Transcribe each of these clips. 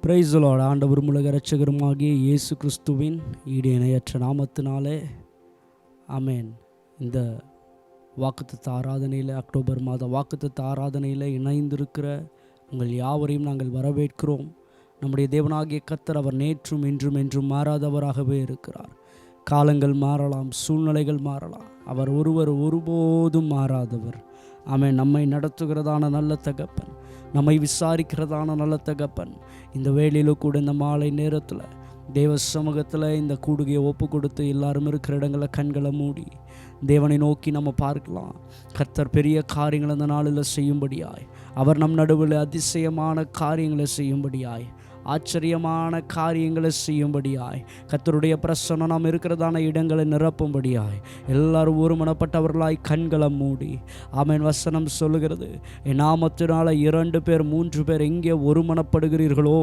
Praise the Lord. ஆண்டவரும் உலக இரட்சகருமாகிய இயேசு கிறிஸ்துவின் ஈடு இணையற்ற நாமத்தினாலே ஆமென். இந்த வாக்குத்தத்த ஆராதனையில், அக்டோபர் மாத வாக்குத்தத்த ஆராதனையில் இணைந்திருக்கிற உங்கள் யாவரையும் நாங்கள் வரவேற்கிறோம். நம்முடைய தேவனாகிய கர்த்தர் அவர் நேற்றும் இன்றும் என்றும் மாறாதவராகவே இருக்கிறார். காலங்கள் மாறலாம், சூழ்நிலைகள் மாறலாம், அவர் ஒருவர் ஒருபோதும் மாறாதவர். ஆமென். நம்மை நடத்துகிறதான நல்ல தகப்பன், நம்மை விசாரிக்கிறதான நல்ல தகப்பன், இந்த வேளையிலும் கூட இந்த மாலை நேரத்தில் தேவ சமூகத்தில் இந்த கூடுகையை ஒப்பு கொடுத்து எல்லாரும் இருக்கிற இடங்களை கண்களை மூடி தேவனை நோக்கி நம்ம பார்க்கலாம். கர்த்தர் பெரிய காரியங்களை அந்த நாளில் செய்யும்படியாய், அவர் நம் நடுவில் அதிசயமான காரியங்களை செய்யும்படியாய், ஆச்சரியமான காரியங்களை செய்யும்படியாய், கர்த்தருடைய பிரசன்னம் நாம் இருக்கிறதான இடங்களை நிரப்பும்படியாய் எல்லாரும் ஒருமனப்பட்டவர்களாய் கண்களை மூடி ஆமென். வசனம் சொல்லுகிறது, என் நாமத்தினால 2 பேர் 3 பேர் எங்கே ஒருமனப்படுகிறீர்களோ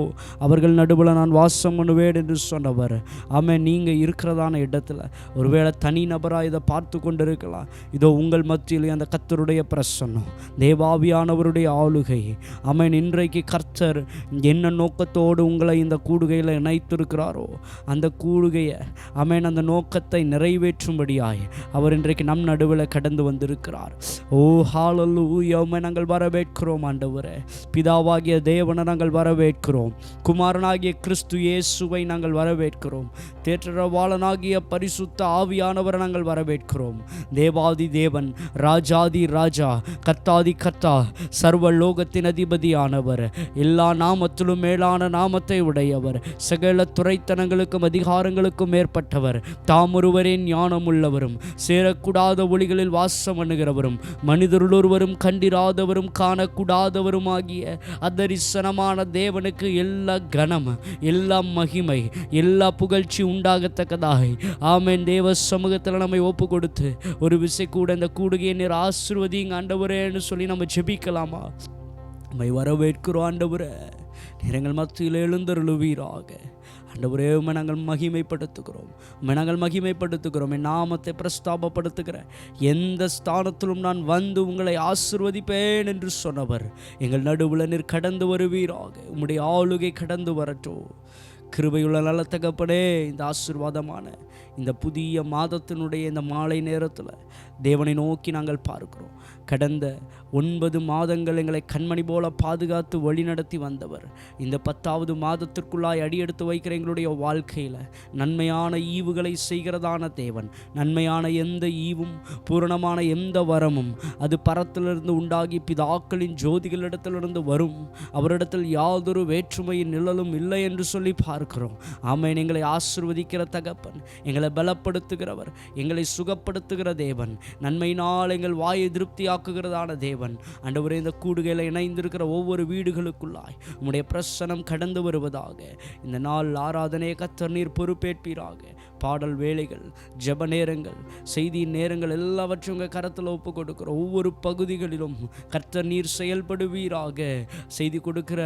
அவர்கள் நடுவில் நான் வாசம் பண்ணுவேன் என்று சொன்னவர். ஆமென். நீங்கள் இருக்கிறதான இடத்துல ஒருவேளை தனி நபராக இதை பார்த்து கொண்டிருக்கலாம். இதோ உங்கள் மத்தியில் அந்த கர்த்தருடைய பிரசன்னம், தேவாவியானவருடைய ஆளுகை. ஆமென். இன்றைக்கு கர்த்தர் என்ன நோக்கத்தோடு உங்களை இந்த கூடுகையில் இணைத்திருக்கிறாரோ அந்த கூடுகையை ஆமென், அந்த நோக்கத்தை நிறைவேற்றும்படியாய் அவர் இன்றைக்கு நம் நடுவில் கடந்து வந்திருக்கிறார். ஓ ஹல்லேலூயா. நாங்கள் வரவேற்கிறோம் ஆண்டவரே. பிதாவாகிய தேவனை நாங்கள் வரவேற்கிறோம். குமாரனாகிய கிறிஸ்து இயேசுவை நாங்கள் வரவேற்கிறோம். தேற்றரவாளனாகிய பரிசுத்த ஆவியானவரை நாங்கள் வரவேற்கிறோம். தேவாதி தேவன், ராஜாதி ராஜா, கர்த்தாதி கர்த்தா, சர்வ லோகத்தின் அதிபதியானவர், எல்லா நாமத்திலும் மேலான நாமத்தை உடையவர், சகல துரைத்தனங்களுக்கும் அதிகாரங்களுக்கும் மேற்பட்டவர், தாம் ஒருவரே ஞானம் உள்ளவரும், சேரக்கூடாத ஒளிகளில் வாசம் பண்ணுகிறவரும், மனிதருள் ஒருவரும் கண்டிராதவரும் காணக்கூடாதவரும் ஆகிய அதரிசனமான தேவனுக்கு எல்லா கனம், எல்லா மகிமை, எல்லா புகழ்ச்சி உண்டாகத்தக்கதாக ஆமென். தேவ சமூகத்தில் நம்மை ஒப்பு கொடுத்து ஒரு விசை கூட இந்த கூடுகையை நீர் ஆசீர்வதிங்க ஆண்டவரேன்னு சொல்லி நம்ம ஜெபிக்கலாமா? நம்மை வரவேற்கிறோம் ஆண்டவரே. எங்கள் மத்தியில் எழுந்தருளுவீராக ஆண்டவரே. உம்மை நாங்கள் மகிமைப்படுத்துகிறோம், உம்மை நாங்கள் மகிமைப்படுத்துகிறோம். என் நாமத்தை பிரஸ்தாபப்படுத்துகிற எந்த ஸ்தானத்திலும் நான் வந்து உங்களை ஆசீர்வதிப்பேன் என்று சொன்னவர் எங்கள் நடுவில் நீர் கடந்து வருவீராக. உம்முடைய ஆளுகை கடந்து வரட்டும். கிருபையுள்ள நல்ல தகப்பனே, இந்த ஆசீர்வாதமான இந்த புதிய மாதத்தினுடைய இந்த மாலை நேரத்தில் தேவனை நோக்கி நாங்கள் பார்க்கிறோம். கடந்த 9 மாதங்கள் எங்களை கண்மணி போல பாதுகாத்து வழிநடத்தி வந்தவர் இந்த 10வது மாதத்திற்குள்ளாய் அடியெடுத்து வைக்கிற எங்களுடைய வாழ்க்கையில் நன்மையான ஈவுகளை செய்கிறதான தேவன். நன்மையான எந்த ஈவும், பூரணமான எந்த வரமும் அது பரத்திலிருந்து உண்டாகி பிதாக்களின் ஜோதிகளிடத்திலிருந்து வரும். அவரிடத்தில் யாதொரு வேற்றுமையின் நிழலும் இல்லை என்று சொல்லி பார்க்கிறோம். ஆமென். எங்களை ஆசீர்வதிக்கிற தகப்பன், எங்களை பலப்படுத்துகிறவர், எங்களை சுகப்படுத்துகிற தேவன், நன்மையினால் எங்கள் வாயை திருப்தியாக்குகிறதான தேவன். ஆண்டவரே, இந்த கூடுகையில் இணைந்திருக்கிற ஒவ்வொரு வீடுகளுக்குள்ளாய் உம்முடைய பிரசன்னம் கடந்து வருவதாக இந்த நாள் ஆராதனையை கர்த்தர் நீர் பொறுப்பேற்பீராக. பாடல் வேளைகள், ஜெப நேரங்கள், செய்தியின் நேரங்கள் எல்லாவற்றையும் உங்கள் கரத்தில் ஒப்பு கொடுக்கிறோம். ஒவ்வொரு பகுதிகளிலும் கர்த்தர் நீர் செயல்படுவீராக. செய்தி கொடுக்கிற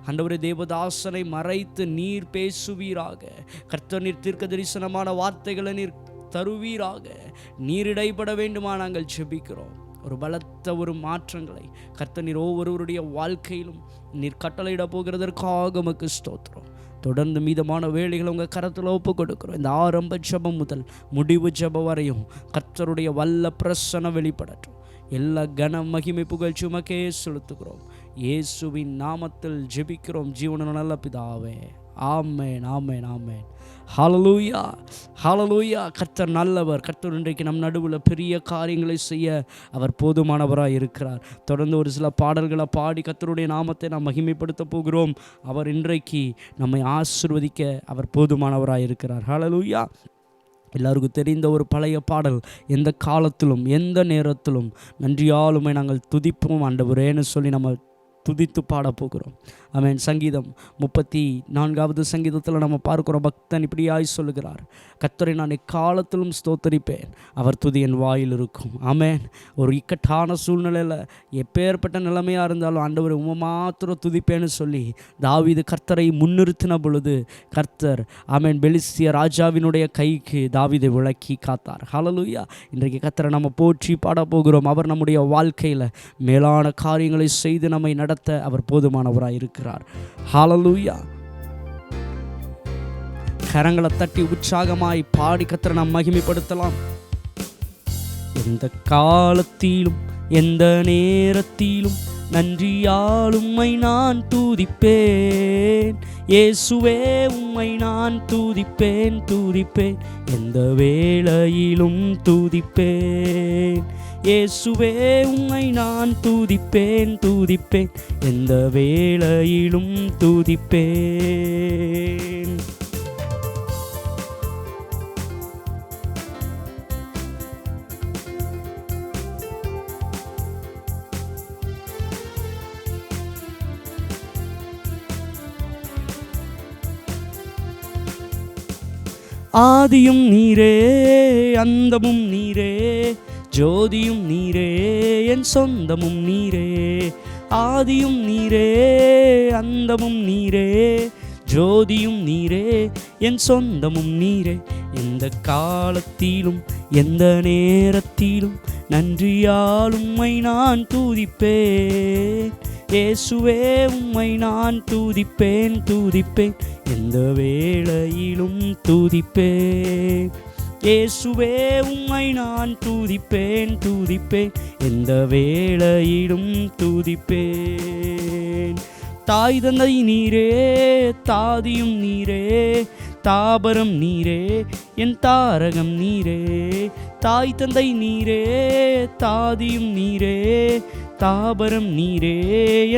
ஆண்டவரே தேவதாசனை மறைத்து நீர் பேசுவீராக. கர்த்தர் நீர் தீர்க்க தரிசனமான வார்த்தைகளை நீர் தருவீராக. நீர் இடைப்பட வேண்டுமா நாங்கள் ஜெபிக்கிறோம். ஒரு பலத்த ஒரு மாற்றங்களை கர்த்தர் நீர் ஒவ்வொருவருடைய வாழ்க்கையிலும் நீர் கட்டளையிட போகிறதற்காக உமக்கு ஸ்தோத்திரம். தொடர்ந்து மீதமான வேலைகளை உங்கள் கரத்தில் ஒப்பு கொடுக்கிறோம். இந்த ஆரம்ப ஜெபம் முதல் முடிவு ஜெபம் வரையும் கர்த்தருடைய வல்ல பிரசன்னம் வெளிப்படட்டும். எல்லா கன மகிமை புகழ்ச்சி உமக்கே செலுத்துகிறோம். இயேசுவின் நாமத்தில் ஜெபிக்கிறோம் ஜீவனுள்ள நல்ல பிதாவே. ஆமென், ஆமென், ஆமென். ஹல்லேலூயா, ஹல்லேலூயா. கர்த்தர் நல்லவர். கர்த்தர் இன்றைக்கு நம் நடுவில் பெரிய காரியங்களை செய்ய அவர் போதுமானவராக இருக்கிறார். தொடர்ந்து ஒரு சில பாடல்களை பாடி கர்த்தருடைய நாமத்தை நாம் மகிமைப்படுத்த போகிறோம். அவர் இன்றைக்கு நம்மை ஆசீர்வதிக்க அவர் போதுமானவராக இருக்கிறார். ஹல்லேலூயா. எல்லாருக்கும் தெரிந்த ஒரு பழைய பாடல், எந்த காலத்திலும் எந்த நேரத்திலும் நன்றியாலுமே நாங்கள் துதிப்போம் ஆண்டவரேன்னு சொல்லி நம்ம துதித்து பாட போகிறோம். ஆமென். சங்கீதம் 34வது சங்கீதத்தில் நம்ம பார்க்கிறோம், பக்தன் இப்படியாய் சொல்லுகிறார், கர்த்தரை நான் எக்காலத்திலும் ஸ்தோத்தரிப்பேன், அவர் துதி என் வாயில் இருக்கும். ஆமென். ஒரு இக்கட்டான சூழ்நிலையில் எப்பேற்பட்ட நிலைமையாக இருந்தாலும் ஆண்டவர் உம்மை மாத்திரம் துதிப்பேன்னு சொல்லி தாவீது கர்த்தரை முன்னிறுத்தின பொழுது கர்த்தர் ஆமென் பெலிஸ்திய ராஜாவினுடைய கைக்கு தாவீதை விலக்கி காத்தார். ஹல்லேலூயா. இன்றைக்கு கர்த்தரை நம்ம போற்றி பாட போகிறோம். அவர் நம்முடைய வாழ்க்கையில் மேலான காரியங்களை செய்து நம்மை நடத்த அவர் போதுமானவராக இருக்கிறார். ஹல்லேலூயா. கரங்களை தட்டி உற்சாகமாய் பாடி கர்த்தரை நாம் மகிமைப்படுத்தலாம். எந்த காலத்திலும் எந்த நேரத்திலும் நன்றியால் உம்மை நான் துதிப்பேன். இயேசுவே உம்மை நான் துதிப்பேன், துதிப்பேன், எந்த வேளையிலும் துதிப்பேன். இயேசுவே உம்மை நான் துதிப்பேன், துதிப்பேன், எந்த வேளையிலும் துதிப்பேன். ஆதியும் நீரே, அந்தமும் நீரே, ஜோதியும் நீரே, என் சொந்தமும் நீரே. ஆதியும் நீரே, அந்தமும் நீரே, ஜோதியும் நீரே, என் சொந்தமும் நீரே. எந்த காலத்திலும் எந்த நேரத்திலும் நன்றியால் உம்மை நான் துதிப்பேன். இயேசுவே உம்மை நான் துதிப்பேன், துதிப்பேன், எந்த வேளையிலும் துதிப்பேன். இயேசுவே உம்மை நான் துதிப்பேன், துதிப்பேன், எந்த வேளையிலும் துதிப்பேன். தாய் தந்தை நீரே, தாதியும் நீரே, தாபரம் நீரே, என் தாரகம் நீரே. தாய் தந்தை நீரே, தாதியும் நீரே, தாபரம் நீரே,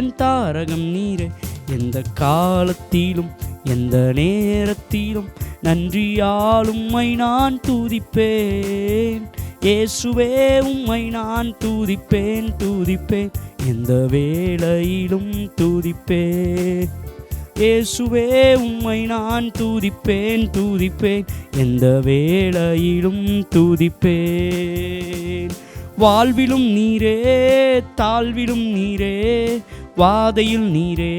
என் தாரகம் நீரே. எந்த காலத்திலும் எந்த நேரத்திலும் நன்றியால் உம்மை நான் துதிப்பேன். இயேசுவே உம்மை நான் துதிப்பேன், துதிப்பேன், எந்த வேளையிலும் துதிப்பேன். இயேசுவே உம்மை நான் துதிப்பேன், துதிப்பேன், எந்த வேளையிலும் துதிப்பேன். வாழ்விலும் நீரே, தாழ்விலும் நீரே, வாதையில் நீரே,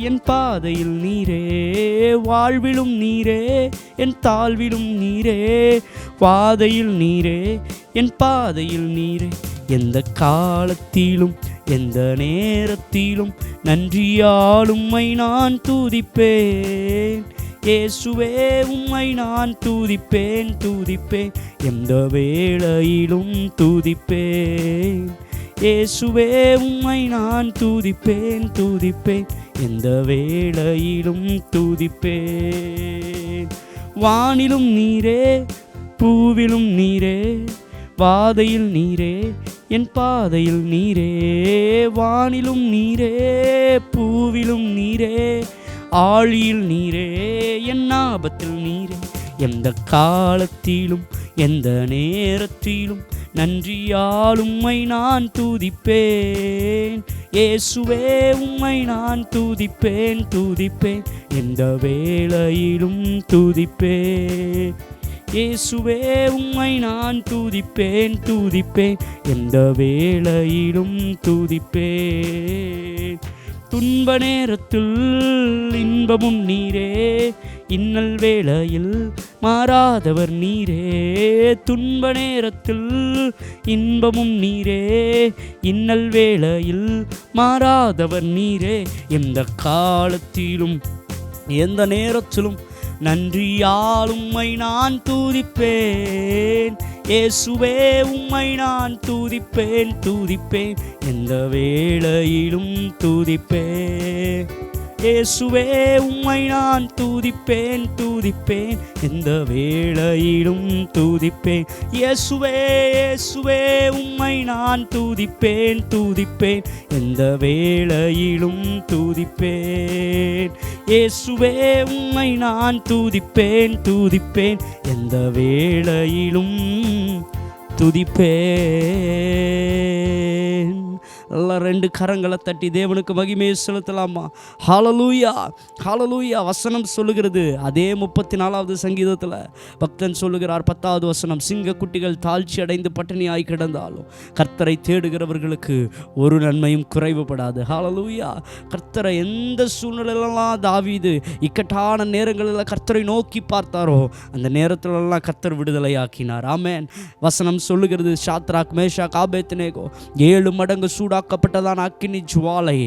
என் பாதையில் நீரே. வாழ்விலும் நீரே, என் தாழ்விலும் நீரே, வாதையில் நீரே, என் பாதையில் நீரே. எந்த காலத்திலும் எந்த நேரத்திலும் நன்றியால் உம்மை நான் துதிப்பேன். இயேசுவே உம்மை நான் துதிப்பேன், துதிப்பேன், எந்த வேளையிலும் துதிப்பேன். இயேசுவே உம்மை நான் துதிப்பேன், துதிப்பேன், எந்த வேளையிலும் துதிப்பேன். வானிலும் நீரே, பூவிலும் நீரே, வாதையில் நீரே, என் பாதையில் நீரே. வானிலும் நீரே, பூவிலும் நீரே, ஆழியில் நீரே, என் ஆபத்தில் நீரே. எந்த காலத்திலும் எந்த நேரத்திலும் நன்றியால் உம்மை நான் துதிப்பேன். இயேசுவே உம்மை நான் துதிப்பேன், துதிப்பேன், எந்த வேளையிலும் துதிப்பேன். இயேசுவே உம்மை நான் துதிப்பேன் துதிப்பேன், எந்த வேளையிலும் துதிப்பேன். துன்ப நேரத்தில் இன்பமும் நீரே, இன்னல் வேளையில் மாறாதவர் நீரே. துன்ப நேரத்தில் இன்பமும் நீரே, இன்னல் வேளையில் மாறாதவர் நீரே. எந்த காலத்திலும் எந்த நேரத்திலும் நன்றியால் உம்மை நான் துதிப்பேன். இயேசுவே உம்மை நான் துதிப்பேன் துதிப்பேன், எந்த வேளையிலும் துதிப்பேன். இயேசுவே உம்மை நான் துதிப்பேன் துதிப்பேன், எந்த வேளையிலும் துதிப்பேன். இயேசுவே இயேசுவே உம்மை நான் துதிப்பேன் துதிப்பேன், எந்த வேளையிலும் துதிப்பேன். இயேசுவே உம்மை நான் துதிப்பேன் துதிப்பேன், எந்த வேளையிலும் துதிப்பேன். எல்லாம் ரெண்டு கரங்களை தட்டி தேவனுக்கு மகிமையை செலுத்தலாமா? ஹல்லேலூயா ஹல்லேலூயா. வசனம் சொல்லுகிறது, அதே 34வது சங்கீதத்தில் பக்தன் சொல்லுகிறார், 10வது வசனம், சிங்க குட்டிகள் தாழ்ச்சி அடைந்து பட்டினியாய் கிடந்தாலும் கர்த்தரை தேடுகிறவர்களுக்கு ஒரு நன்மையும் குறைவுபடாது. ஹல்லேலூயா. கர்த்தரை எந்த சூழ்நிலையிலெல்லாம் தாவீது இக்கட்டான நேரங்களில் கர்த்தரை நோக்கி பார்த்தாரோ அந்த நேரத்திலெல்லாம் கர்த்தர் விடுதலையாக்கினார். ஆமென். வசனம் சொல்லுகிறது, சாத்ராக் மேஷாக் ஆபேத்நேகோ 7 மடங்கு சூடாக்கப்பட்டதான அக்கினி ஜுவாலை,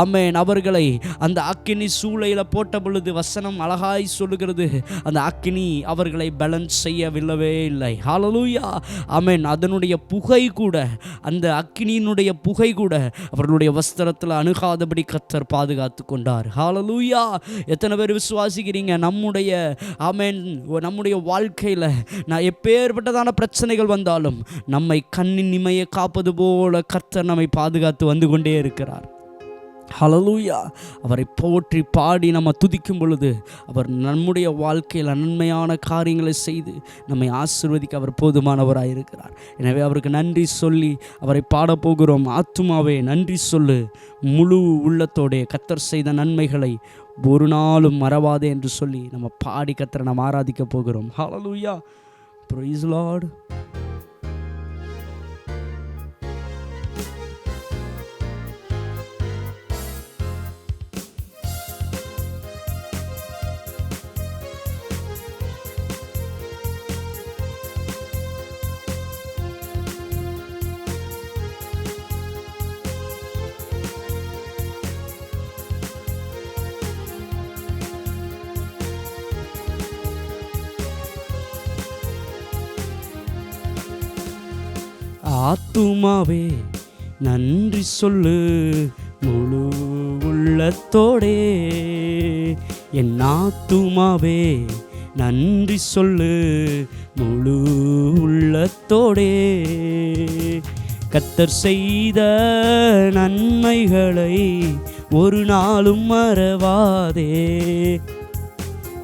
ஆமென், அவர்களை அந்த அக்கினி சூளையில போட்ட பொழுது வசனம் அழகாய் சொல்லுகிறது, அந்த அக்கினி அவர்களை பேலன்ஸ் செய்யவில்லை இல்லை. ஹல்லேலூயா. ஆமென். அதனுடைய புகை கூட, அந்த அக்கினியினுடைய புகை கூட அவர்களுடைய வஸ்திரத்தில் அணுகாதபடி கர்த்தர் பாதுகாத்து கொண்டார். ஹல்லேலூயா. எத்தனை பேர் விசுவாசிக்கிறீங்க? நம்முடைய ஆமென், நம்முடைய வாழ்க்கையில் நான் எப்பேற்பட்டதான பிரச்சனைகள் வந்தாலும் நம்மை கண்ணின் இமையை காப்பது போல கர்த்தர் நம்மை பாதுகாத்து வந்து கொண்டே இருக்கிறார். ஹல்லேலூயா. அவரை போற்றி பாடி நம்ம துதிக்கும் பொழுது அவர் நம்முடைய வாழ்க்கையில் நன்மையான காரியங்களை செய்து நம்மை ஆசீர்வதிக்க அவர் போதுமானவராக இருக்கிறார். எனவே அவருக்கு நன்றி சொல்லி அவரை பாடப்போகிறோம். ஆத்துமாவே நன்றி சொல்லு, முழு உள்ளத்தோடைய கர்த்தர் செய்த நன்மைகளை ஒரு நாளும் மறவாதே என்று சொல்லி நம்ம பாடி கர்த்தரை நாம் ஆராதிக்க போகிறோம். ஹல்லேலூயா. Praise lord. ஆத்துமாவே நன்றி சொல்லு, முழு உள்ளத்தோடே. என் ஆத்துமாவே நன்றி சொல்லு, முழு உள்ளத்தோடே. கர்த்தர் செய்த நன்மைகளை ஒரு நாளும் மறவாதே.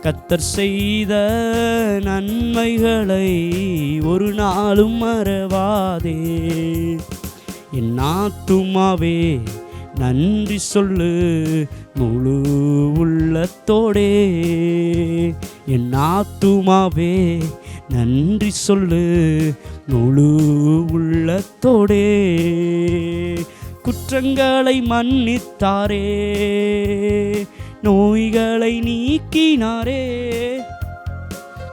கர்த்தர் செய்த நன்மைகளை ஒரு நாளும் மறவாதே. என் ஆத்துமாவே நன்றி சொல்லு, முழு உள்ளத்தோடே. என் ஆத்துமாவே நன்றி சொல்லு, முழு உள்ளத்தோடே. குற்றங்களை மன்னித்தாரே, நோய்களை நீக்கினாரே.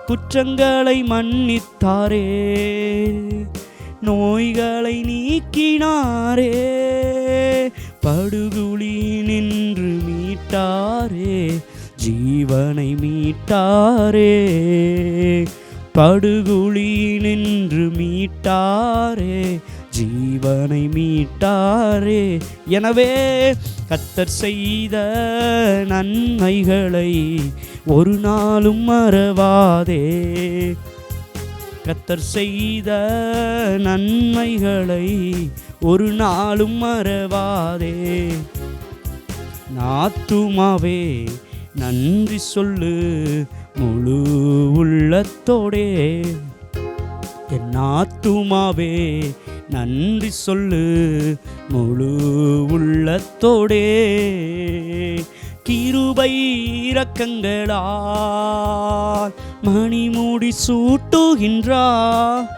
குற்றங்களை மன்னித்தாரே, நோய்களை நீக்கினாரே. படுகுழி நின்று மீட்டாரே, ஜீவனை மீட்டாரே. படுகுழி நின்று மீட்டாரே, ஜீவனை மீட்டாரே. எனவே கர்த்தர் செய்த நன்மைகளை ஒரு நாளும் மறவாதே. கர்த்தர் செய்த நன்மைகளை ஒரு நாளும் மறவாதே. ஆத்துமாவே நன்றி சொல்லு, முழு உள்ளத்தோடே. என் ஆத்துமாவே நன்றி சொல்லு, முழு உள்ளத்தோடே. கிருபை இரக்கங்களால் மணிமுடி சூட்டுகின்றார்.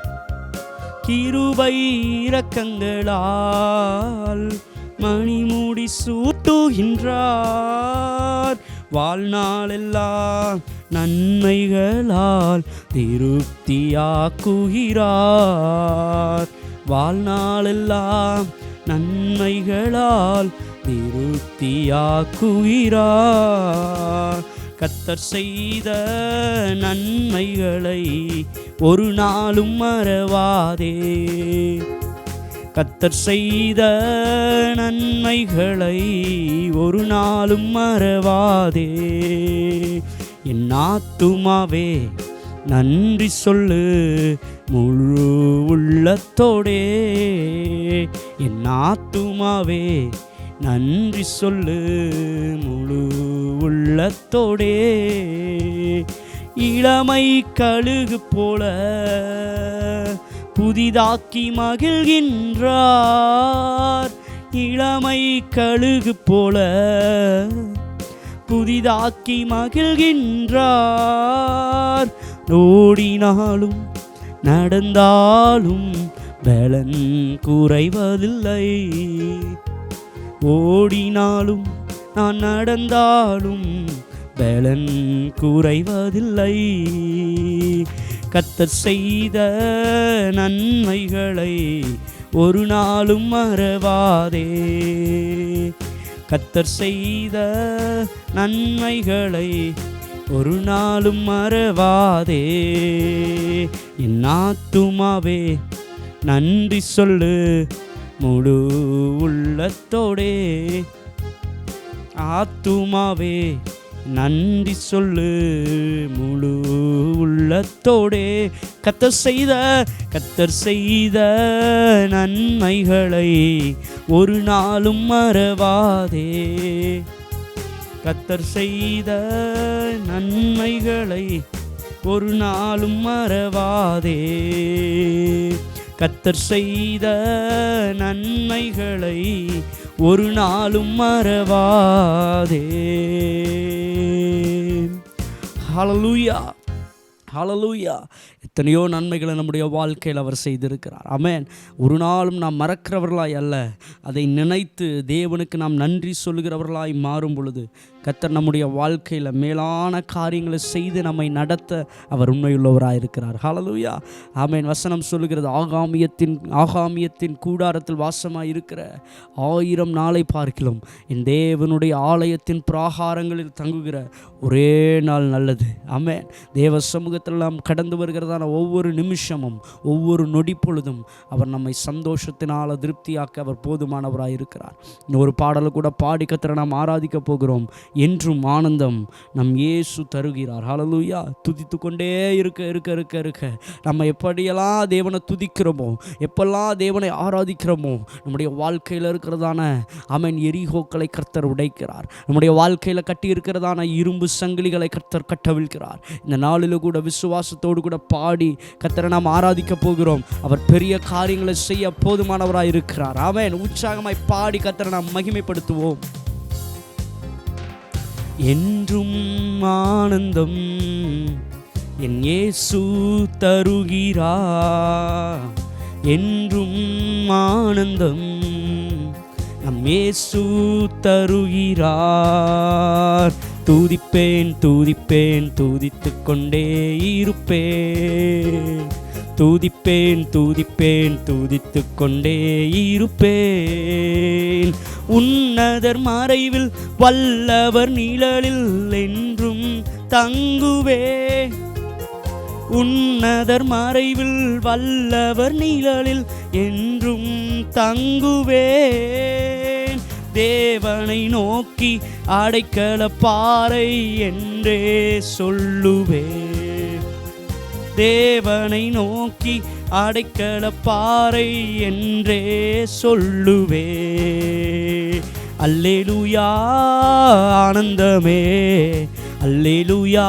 கிருபை இரக்கங்களால் மணிமுடி சூட்டுகின்றார். வாழ்நாளெல்லாம் நன்மைகளால் திருப்தியாக்குகிறார். வாழ்நாளெல்லாம் நன்மைகளால் திருப்தியாக்குகிறார். கர்த்தர் செய்த நன்மைகளை ஒரு நாளும் மறவாதே. கர்த்தர் செய்த நன்மைகளை ஒரு நாளும் மறவாதே. என் ஆத்துமாவே நன்றி சொல்லு முழு உள்ளத்தோடே. என் ஆத்துமாவே நன்றி சொல்லு முழு உள்ளத்தோடே. இளமை கழுகு போல புதிதாக்கி மகிழ்கின்றார். இளமை கழுகு போல புதிதாக்கி மகிழ்கின்றார். ஓடினாலும் நடந்தாலும் பலன் குறைவதில்லை. ஓடினாலும் நான் நடந்தாலும் பலன் குறைவதில்லை. கர்த்தர் செய்த நன்மைகளை ஒரு நாளும் மறவாதே. கர்த்தர் செய்த நன்மைகளை ஒரு நாளும் மறவாதே. என் ஆத்துமாவே நன்றி சொல்லு முழு உள்ளத்தோடே. ஆத்துமாவே நன்றி சொல்லு முழு உள்ளத்தோடே. கர்த்தர் செய்த நன்மைகளை ஒரு நாளும் மறவாதே. கர்த்தர் செய்த நன்மைகளை ஒரு நாளும் மறவாதே. கர்த்தர் செய்த நன்மைகளை ஒரு நாளும் மறவாதே. ஹல்லேலூயா, ஹல்லேலூயா. எத்தனையோ நன்மைகளை நம்முடைய வாழ்க்கையில் அவர் செய்திருக்கிறார். ஆமென். ஒரு நாளும் நாம் மறக்கிறவர்களாய் அல்ல, அதை நினைத்து தேவனுக்கு நாம் நன்றி சொல்லுகிறவர்களாய் மாறும் பொழுது கர்த்தர் நம்முடைய வாழ்க்கையில் மேலான காரியங்களை செய்து நம்மை நடத்த அவர் உண்மையுள்ளவராக இருக்கிறார். ஹல்லேலூயா, ஆமென். வசனம் சொல்லுகிறது, ஆகாமியத்தின் கூடாரத்தில் வாசமாய் இருக்கிற 1000 நாளை பார்க்கிலும் என் தேவனுடைய ஆலயத்தின் பிராகாரங்களில் தங்குகிற ஒரே நாள் நல்லது. ஆமென். தேவ சமூகத்தில் நாம் கடந்து வருகிறதான ஒவ்வொரு நிமிஷமும் ஒவ்வொரு நொடி பொழுதும் அவர் நம்மை சந்தோஷத்தினால் திருப்தியாக்க அவர் போதுமானவராக இருக்கிறார். ஒரு பாடலை கூட பாடி கர்த்தரை நாம் ஆராதிக்க போகிறோம். என்றும் ஆனந்தம் நம் இயேசு தருகிறார். ஹல்லேலூயா. துதித்து கொண்டே இருக்க நம்ம எப்படியெல்லாம் தேவனை துதிக்கிறோமோ, எப்பெல்லாம் தேவனை ஆராதிக்கிறோமோ, நம்முடைய வாழ்க்கையில் இருக்கிறதான ஆமென் எரிகோக்களை கர்த்தர் உடைக்கிறார். நம்முடைய வாழ்க்கையில் கட்டி இருக்கிறதான இரும்பு சங்கிலிகளை கர்த்தர் கட்டவிழ்கிறார். இந்த நாளில் கூட விசுவாசத்தோடு கூட பாடி கர்த்தரை நாம் ஆராதிக்க போகிறோம். அவர் பெரிய காரியங்களை செய்ய போதுமானவராக இருக்கிறார். ஆமென். உற்சாகமாய் பாடி கர்த்தரை நாம் மகிமைப்படுத்துவோம். என்றும் ஆனந்தம் என் இயேசு தருகிறார். என்றும் ஆனந்தம் நம் இயேசு தருகிறார். துதிப்பேன் துதிப்பேன் துதித்துக் கொண்டே இருப்பேன். துதிப்பேன் துதிப்பேன் துதித்துக் கொண்டே இருப்பேன். உன்னதர் மறைவில் வல்லவர் நிழலில் என்றும் தங்குவே. உன்னதர் மறைவில் வல்லவர் நிழலில் என்றும் தங்குவேன். தேவனை நோக்கி அடைக்கல பாறை என்றே சொல்லுவேன். தேவனை நோக்கி அடைக்கல பாறை என்றே சொல்லுவே. அல்லேலூயா ஆனந்தமே, அல்லேலூயா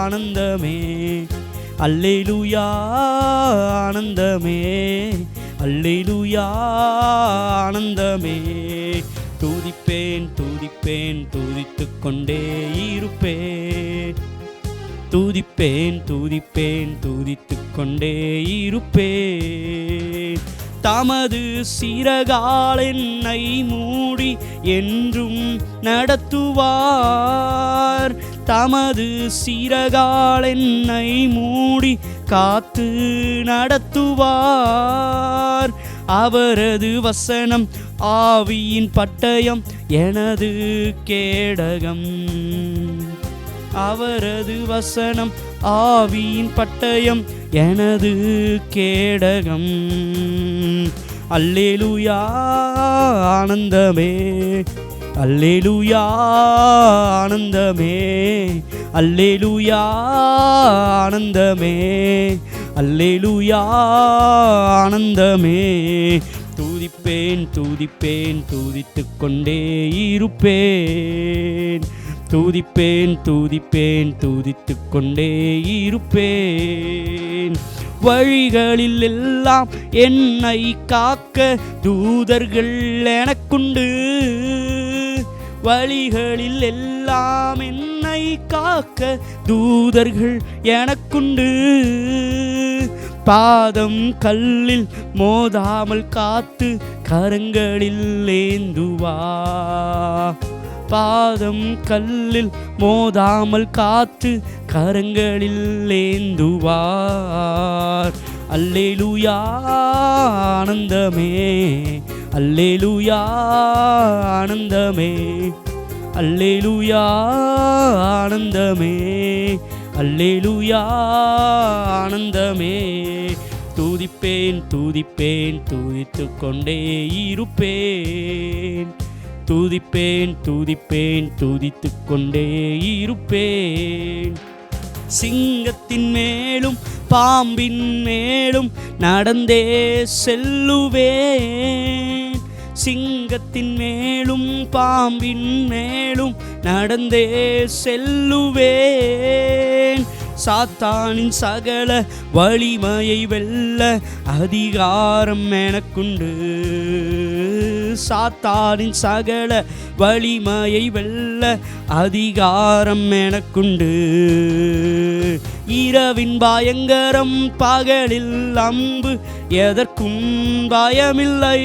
ஆனந்தமே, அல்லேலூயா ஆனந்தமே, அல்லேலூயா ஆனந்தமே. துதிப்பேன் துதிப்பேன் துதித்துக் கொண்டே இருப்பேன். துதிப்பேன் துதிப்பேன் துதித்துக் கொண்டே இருப்பேன். தமது சிறகால் என்னை மூடி என்றும் நடத்துவார். தமது சிறகால் என்னை மூடி காத்து நடத்துவார். அவரது வசனம் ஆவியின் பட்டயம் எனது கேடகம். அவரது வசனம் ஆவியின் பட்டயம் எனது கேடகம். அல்லேலூயா ஆனந்தமே, அல்லேலூயா ஆனந்தமே, அல்லேலூயா ஆனந்தமே, அல்லேலூயா ஆனந்தமே. துதிப்பேன் துதிப்பேன் துதித்துக் கொண்டே இருப்பேன். துதிப்பேன் துதிப்பேன் துதித்துக் கொண்டே இருப்பேன். வழிகளில் எல்லாம் என்னை காக்க தூதர்கள் எனக்குண்டு. வழிகளில் எல்லாம் என்னை காக்க தூதர்கள் எனக்குண்டு. பாதம் கல்லில் மோதாமல் காத்து கரங்களில் ஏந்துவா. பாதம் கல்லில் மோதாமல் காத்து கரங்களில் ஏந்துவார். அல்லேலூயா ஆனந்தமே, அல்லேலூயா ஆனந்தமே, அல்லேலூயா ஆனந்தமே, அல்லேலூயா ஆனந்தமே. துதிப்பேன் துதிப்பேன் துதித்துக் கொண்டே இருப்பேன். துதிப்பேன் துதிப்பேன் துதித்துக் கொண்டே இருப்பேன். சிங்கத்தின் மேலும் பாம்பின் மேலும் நடந்தே செல்லுவேன். சிங்கத்தின் மேலும் பாம்பின் மேலும் நடந்தே செல்லுவேன். சாத்தானின் சகல வலிமையை வெல்ல அதிகாரம் எனக்குண்டு. சாத்தானின் சகல வலிமையை வெல்ல அதிகாரம் எனக்குண்டு. இரவின் பயங்கரம் பகலில் அம்பு எதற்கும் பயமில்லை.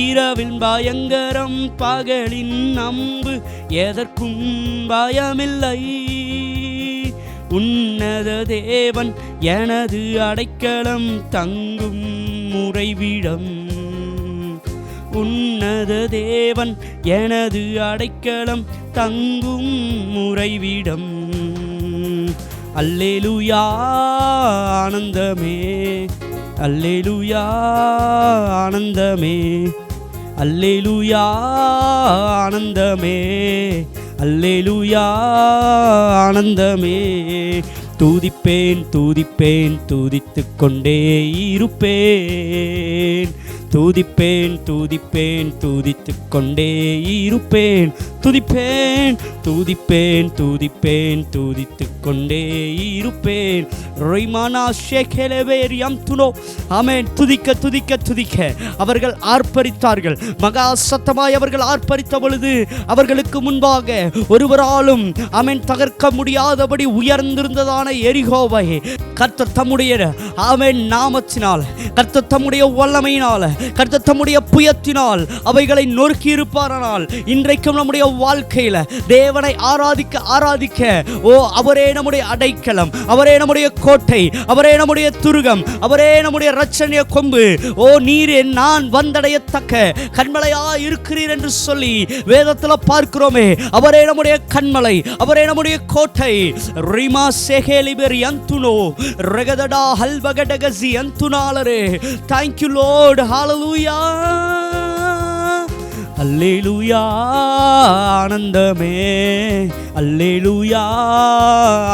இரவின் பயங்கரம் பகலின் அம்பு எதற்கும் பயமில்லை. உன்னத தேவன் எனது அடைக்கலம் தங்கும் உறைவிடம். உன்னத தேவன் எனது அடைக்கலம் தங்கும் உறைவிடம். அல்லேலூயா ஆனந்தமே, அல்லேலூயா ஆனந்தமே, அல்லேலூயா ஆனந்தமே, அல்லேலூயா ஆனந்தமே. துதிப்பேன் துதிப்பேன் துதித்துக் கொண்டே இருப்பேன். துதிப்பேன் துதிப்பேன் துதித்துக் கொண்டே இருப்பேன். துதிப்பேன் துதிப்பேன் துதிப்பேன் துதித்துக் கொண்டே இருப்பேன். ரைமானா ஷேகேலேவேரியம் துனோ. ஆமென். துதிக்க துதிக்க துதிக்க அவர்கள் ஆர்ப்பரித்தார்கள். மகா சத்தமாய் அவர்கள் ஆர்ப்பரித்த பொழுது அவர்களுக்கு முன்பாக ஒருவராலும் ஆமென் தகர்க்க முடியாதபடி உயர்ந்திருந்ததான எரிகோவை கர்த்தர் தம்முடைய ஆமென் நாமத்தினால், கர்த்தர் தம்முடைய வல்லமையினால், கர்த்தர் தம்முடைய புயத்தினால் அவைகளை நொறுக்கி இருப்பாரானால் இன்றைக்கும் நம்முடைய வாழ்க்கையில தேவனை ஆராதிக்க ஆராதிக்க அவரே நம்முடைய அடைக்கலம், அவரே நம்முடைய கோட்டை, அவரே நம்முடைய துருகம், அவரே நம்முடைய இரட்சணிய கொம்பு. நீரே நான் வந்தடையத்தக்க கண்மலையா இருக்கிறீர் என்று சொல்லி வேதத்தில் பார்க்கிறோமே. அவரே நம்முடைய கண்மலை, அவரே நம்முடைய கோட்டை. ரிமா சேகேலிபெரி அந்துனோ ரெகதடா ஹல்பகடகசி அந்துனாலரே. Thank you Lord. Hallelujah. அல்லேலூயா ஆனந்தமே, அல்லேலூயா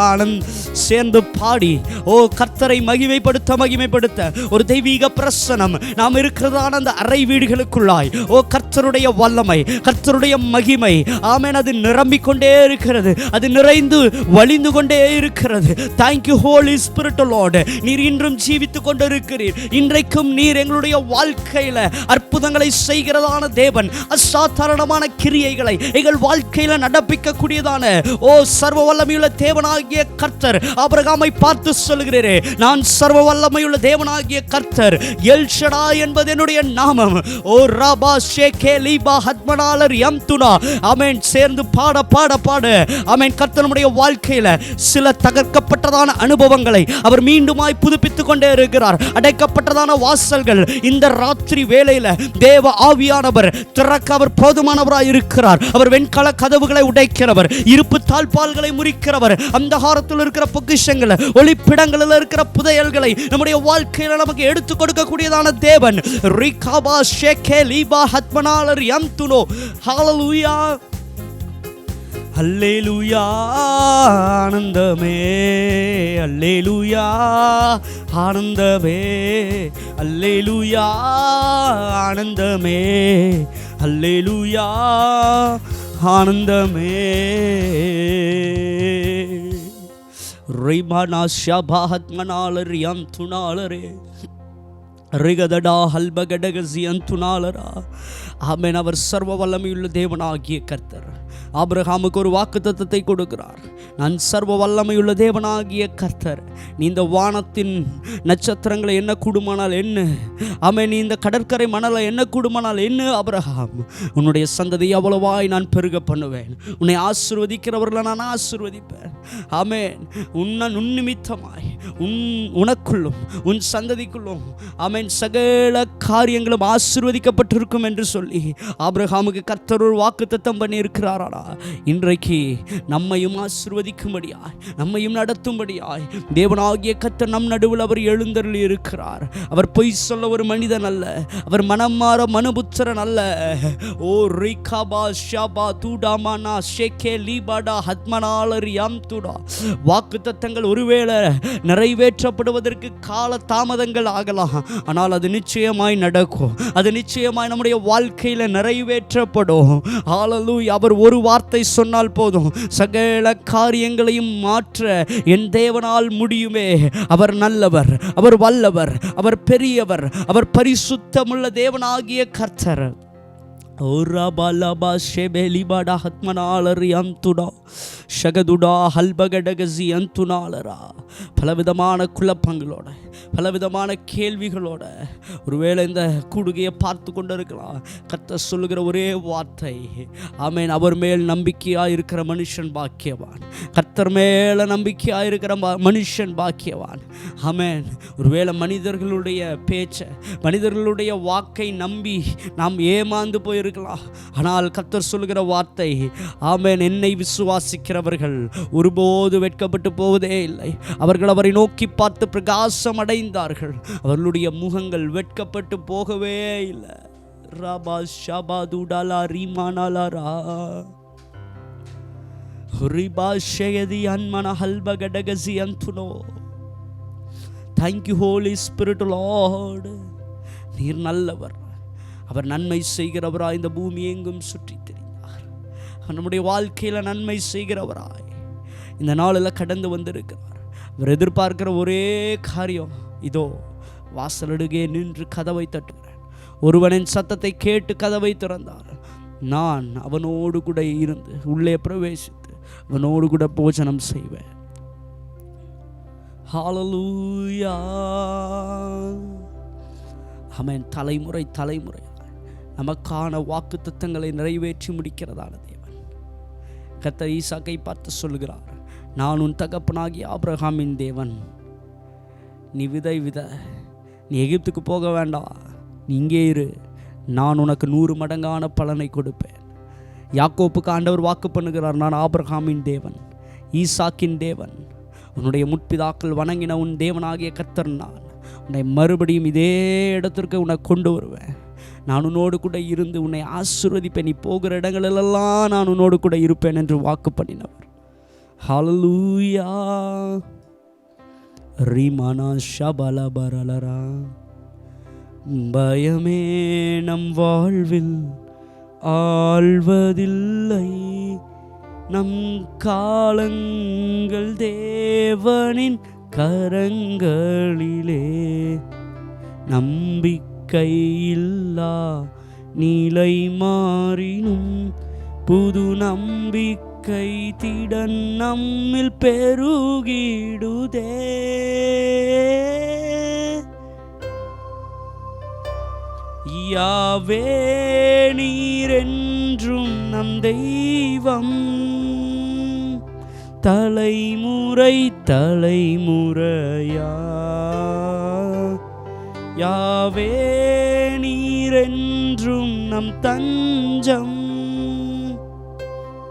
ஆனந்த். சேர்ந்து பாடி கர்த்தரை மகிமைப்படுத்த மகிமைப்படுத்த ஒரு தெய்வீக பிரசனம் நாம் இருக்கிறதான அந்த அறை வீடுகளுக்குள்ளாய் கர்த்தர் கர்த்தருடைய வல்லமை, கர்த்தருடைய மகிமை, ஆமென், அது நிரம்பிக் கொண்டே இருக்கிறது, அது நிறைந்து வழிந்து கொண்டே இருக்கிறது. Thank you holy spirit lord. நீர் இன்றும் ஜீவித்துக் கொண்டிருக்கிறீர். இன்றைக்கும் நீர் எங்களுடைய வாழ்க்கையில அற்புதங்களை செய்கிறதான தேவன், அசாதாரணமான கிரியைகளை எங்கள் வாழ்க்கையில நடப்பிக்க கூடியதான சர்வ வல்லமையுள்ள தேவனாகிய கர்த்தர். ஆபிரகாமை பார்த்து சொல்கிறேன், நான் சர்வ வல்லமையுள்ள தேவனாகிய கர்த்தர், எல் ஷடாய் என்பது என்னுடைய நாமம். ஓ ராபா ஷேகே லீபா ஹத்மனாலர் யம்துனா. ஆமென். சேர்ந்து பாட பாட பாட. ஆமென். கர்த்தர் நம்முடைய வாழ்க்கையில சில தகர்க்கப்பட்டதான அனுபவங்களை அவர் மீண்டுமாய் புதுப்பித்துக் கொண்டே இருக்கிறார். அடைக்கப்பட்டதான வாசல்கள் இந்த ராத்திரி வேளையில தேவ ஆவியானவர் திறக்க அவர் போதுமானவராய் இருக்கிறார். அவர் வெண்கல கதவுகளை உடைக்கிறவர், இருப்பு தாழ்பால்களை முறிக்கிறவர், அந்தகாரத்தில் இருக்கிற பொக்கிஷங்களை, ஒளிப்பிடங்களில் இருக்கிற புதையல்களை நம்முடைய வாழ்க்கையில நமக்கு எடுத்துக் கொடுக்கக்கூடியதான தேவன். ரிகாபா ஷேகே லீபா ஹத்மனாலர் யம்துனோ. ஹல்லேலூயா, அல்லேலூயா, ஆனந்தமே, அல்லேலூயா, ஆனந்தமே, அல்லேலூயா, ஆனந்தமே, அல்லேலூயா, ஆனந்தமே. ரிமானா ஷபாஹத்மனாலர் யம்துனாலரே ரிகதடா ஹல்பகடகசி அந்துனாலரா. ஆமென். அவர் சர்வ வல்லமையுள்ள தேவனாகிய கர்த்தர். ஆபிரகாமுக்கு ஒரு வாக்குத்தத்தத்தை கொடுக்கிறார். நான் சர்வ வல்லமையுள்ள தேவனாகிய கர்த்தர். நீ இந்த வானத்தின் நட்சத்திரங்களை என்ன கூடுமானால் என்ன, ஆமென், நீ இந்த கடற்கரை மணலை என்ன கூடுமானால் என்ன, ஆபிரகாம், உன்னுடைய சந்ததி அவ்வளவாய் நான் பெருக பண்ணுவேன். உன்னை ஆசீர்வதிக்கிறவர்களை நான் ஆசீர்வதிப்பேன். ஆமென். உன் நிமித்தமாய் உனக்குள்ளும் உன் சந்ததிக்குள்ளும், ஆமென், சகல காரியங்களும் ஆசீர்வதிக்கப்பட்டிருக்கும் என்று சொல்லி ஆபிரகாமுக்கு கர்த்தர் ஒரு வாக்குத்தத்தம் பண்ணி இருக்கிறாரா. இன்றைக்கு நம்மையும் ஆசீர்வதிக்கும்படியாய், நம்மையும் நடத்தும்படியாய் தேவனாகிய கர்த்தர் நம் நடுவில் அவர் எழுந்தருளி இருக்கிறார். அவர் பொய் சொல்ல ஒரு மனிதன் அல்ல, அவர் மனம் மாற மனுபுத்திரன் அல்ல. ஓ ரிகாபா ஷபா தூடாமானா ஷேகே லீபாடா ஹத்மனாலர் யம்துடா. வாக்குத்தத்தங்கள் ஒருவேளை நிறைவேற்றப்படுவதற்கு கால தாமதங்கள் ஆகலாம், ஆனால் அது நிச்சயமாய் நடக்கும். அது நிச்சயமாய் நம்முடைய வாழ்க்கையில நிறைவேற்றப்படும். ஹல்லேலூயா. அவர் ஒரு வார்த்தை சொன்னால் போதும், சகல காரியங்களையும் மாற்ற என் தேவனால் முடியுமே. அவர் நல்லவர், அவர் வல்லவர், அவர் பெரியவர், அவர் பரிசுத்தமுள்ள தேவனாகிய கர்த்தர். பலவிதமான குழப்பங்களோட, பலவிதமான கேள்விகளோட ஒருவேளை இந்த கூடுகையை பார்த்து கொண்டு இருக்கலாம். கர்த்தர் சொல்லுகிற ஒரே வார்த்தை, ஆமென், அவர் மேல் நம்பிக்கையா இருக்கிற மனுஷன் பாக்கியவான். கர்த்தர் மேல நம்பிக்கையா இருக்கிற மனுஷன் பாக்கியவான். ஆமென். ஒருவேளை மனிதர்களுடைய பேச்சை, மனிதர்களுடைய வாக்கை நம்பி நாம் ஏமாந்து போயிருக்கலாம். ஆனால் கர்த்தர் சொல்லுகிற வார்த்தை, ஆமென், என்னை விசுவாசிக்கிறவர்கள் ஒருபோது வெட்கப்பட்டு போவதே இல்லை. அவர்கள் அவரை நோக்கி பார்த்து பிரகாசம் அடைந்தார்கள், அவர்களுடைய முகங்கள் வெட்கப்பட்டு போகவே இல்லை. ரபா ஷபா துடாலா ரீமானாலாரா ரிபா ஷயதி அன்மன ஹல்பகடகசி அந்துனோ. Thank you holy spirit lord. நீர் நல்லவர், அவர் நன்மை செய்கிறவராய் இந்த பூமி எங்கும் சுற்றி திரிந்தார். நம்முடைய வாழ்க்கையில் நன்மை செய்கிறவராய் இந்த நாளில் கடந்து வந்திருக்கிறார். அவர் எதிர்பார்க்கிற ஒரே காரியம், இதோ வாசலடுகே நின்று கதவை தட்டுகிறேன். ஒருவனின் சத்தத்தை கேட்டு கதவை திறந்தார். நான் அவனோடு கூட இருந்து உள்ளே பிரவேசித்து அவனோடு கூட போஜனம் செய்வேன். ஹல்லேலூயா. ஆமென். தலைமுறை தலைமுறை நமக்கான வாக்குத்தத்தங்களை நிறைவேற்றி முடிக்கிறதான தேவன். கர்த்தர் ஈசாக்கை பார்த்து சொல்கிறார், நான் உன் தகப்பனாகிய ஆபிரகாமின் தேவன். நீ விதை வித, நீ எகிப்துக்கு போக வேண்டாம், நீ இங்கே இரு, நான் உனக்கு 100 மடங்கான பலனை கொடுப்பேன். யாக்கோப்புக்கு ஆண்டவர் வாக்கு பண்ணுகிறார், நான் ஆபிரகாமின் தேவன், ஈசாக்கின் தேவன், உன்னுடைய முற்பிதாக்கள் வணங்கின உன் தேவனாகிய கர்த்தர் நான். உன்னை மறுபடியும் இதே இடத்திற்கு உன்னை கொண்டு வருவேன். நான் உன்னோடு கூட இருந்து உன்னை ஆசீர்வதிப்பேன். நீ போகிற இடங்களெல்லாம் நான் உன்னோடு கூட இருப்பேன் என்று வாக்கு பண்ணினவர். ஹல்லேலூயா. ரீமானா ஷபலபரலரா. பயமே நம் வாழ்வில் ஆள்வதில்லை. நம் காலங்கள் தேவனின் கரங்களிலே. நம்பிக்கையில்லா நிலை மாறினும் புது நம்பிக்கை திடன் நம்மில் பெருகிடுதே. யாவே நீரென்றும் நம் தெய்வம், தலைமுறை தலைமுறையா. யாவே நீரென்றும் நம் தஞ்சம்,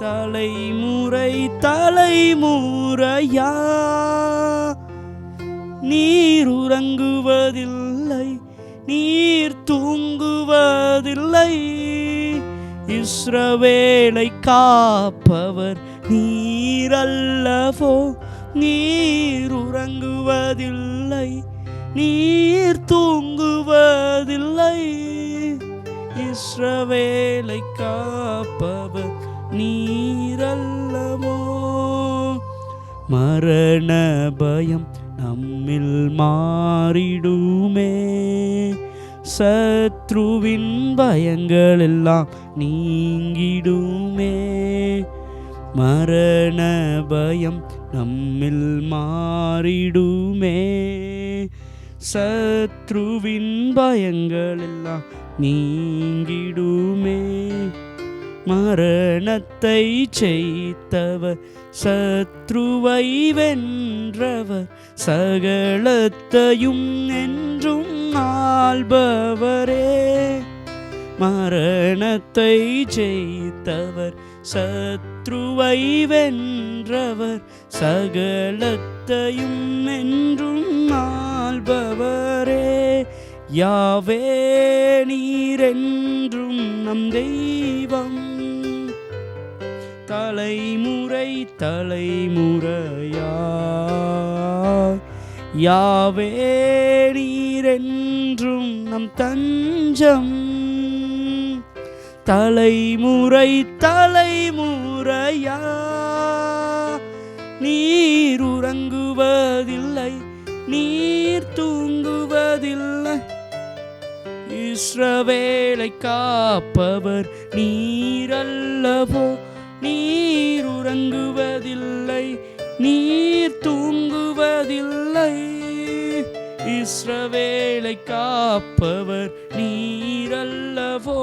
தலைமுறை தலைமுறையா. நீர் உறங்குவதில்லை, நீர் தூங்குவதில்லை. இஸ்ரவேலை காப்பவர் நீர் அல்லவோ. நீர் உறங்குவதில்லை, நீர் தூங்குவதில்லை. இஸ்ரவேலை காப்பவர் நீர் அல்லவோ. மரண பயம் நம்மில் மாறிடுமே, சத்ருவின் பயங்கள் எல்லாம் நீங்கிடுமே. மரண பயம் நம்மில் மாறிடுமே, சத்ருவின் பயங்கள் எல்லாம் நீங்கிடுமே. மரணத்தை ஜெயித்தவர், சத்ருவை வென்றவர், சகலத்தையும் என்றும் ஆள்பவரே. மரணத்தை ஜெயித்தவர், சத்ருவை வென்றவர், சகலத்தையும் என்றும் ஆள்பவரே. யாவே நீரென்றும் நம் தெய்வம், தலைமுறை தலைமுறையா. யாவே நீரென்றும் நம் தஞ்சம், தலைமுறை தலைமுறையா. நீர் உறங்குவதில்லை, நீர் தூங்குவதில்லை. இஸ்ரவேலை காப்பவர் நீர் அல்லவோ. நீர் உறங்குவதில்லை, நீர் தூங்குவதில்லை. இஸ்ரவேலை காப்பவர் நீர் அல்லவோ.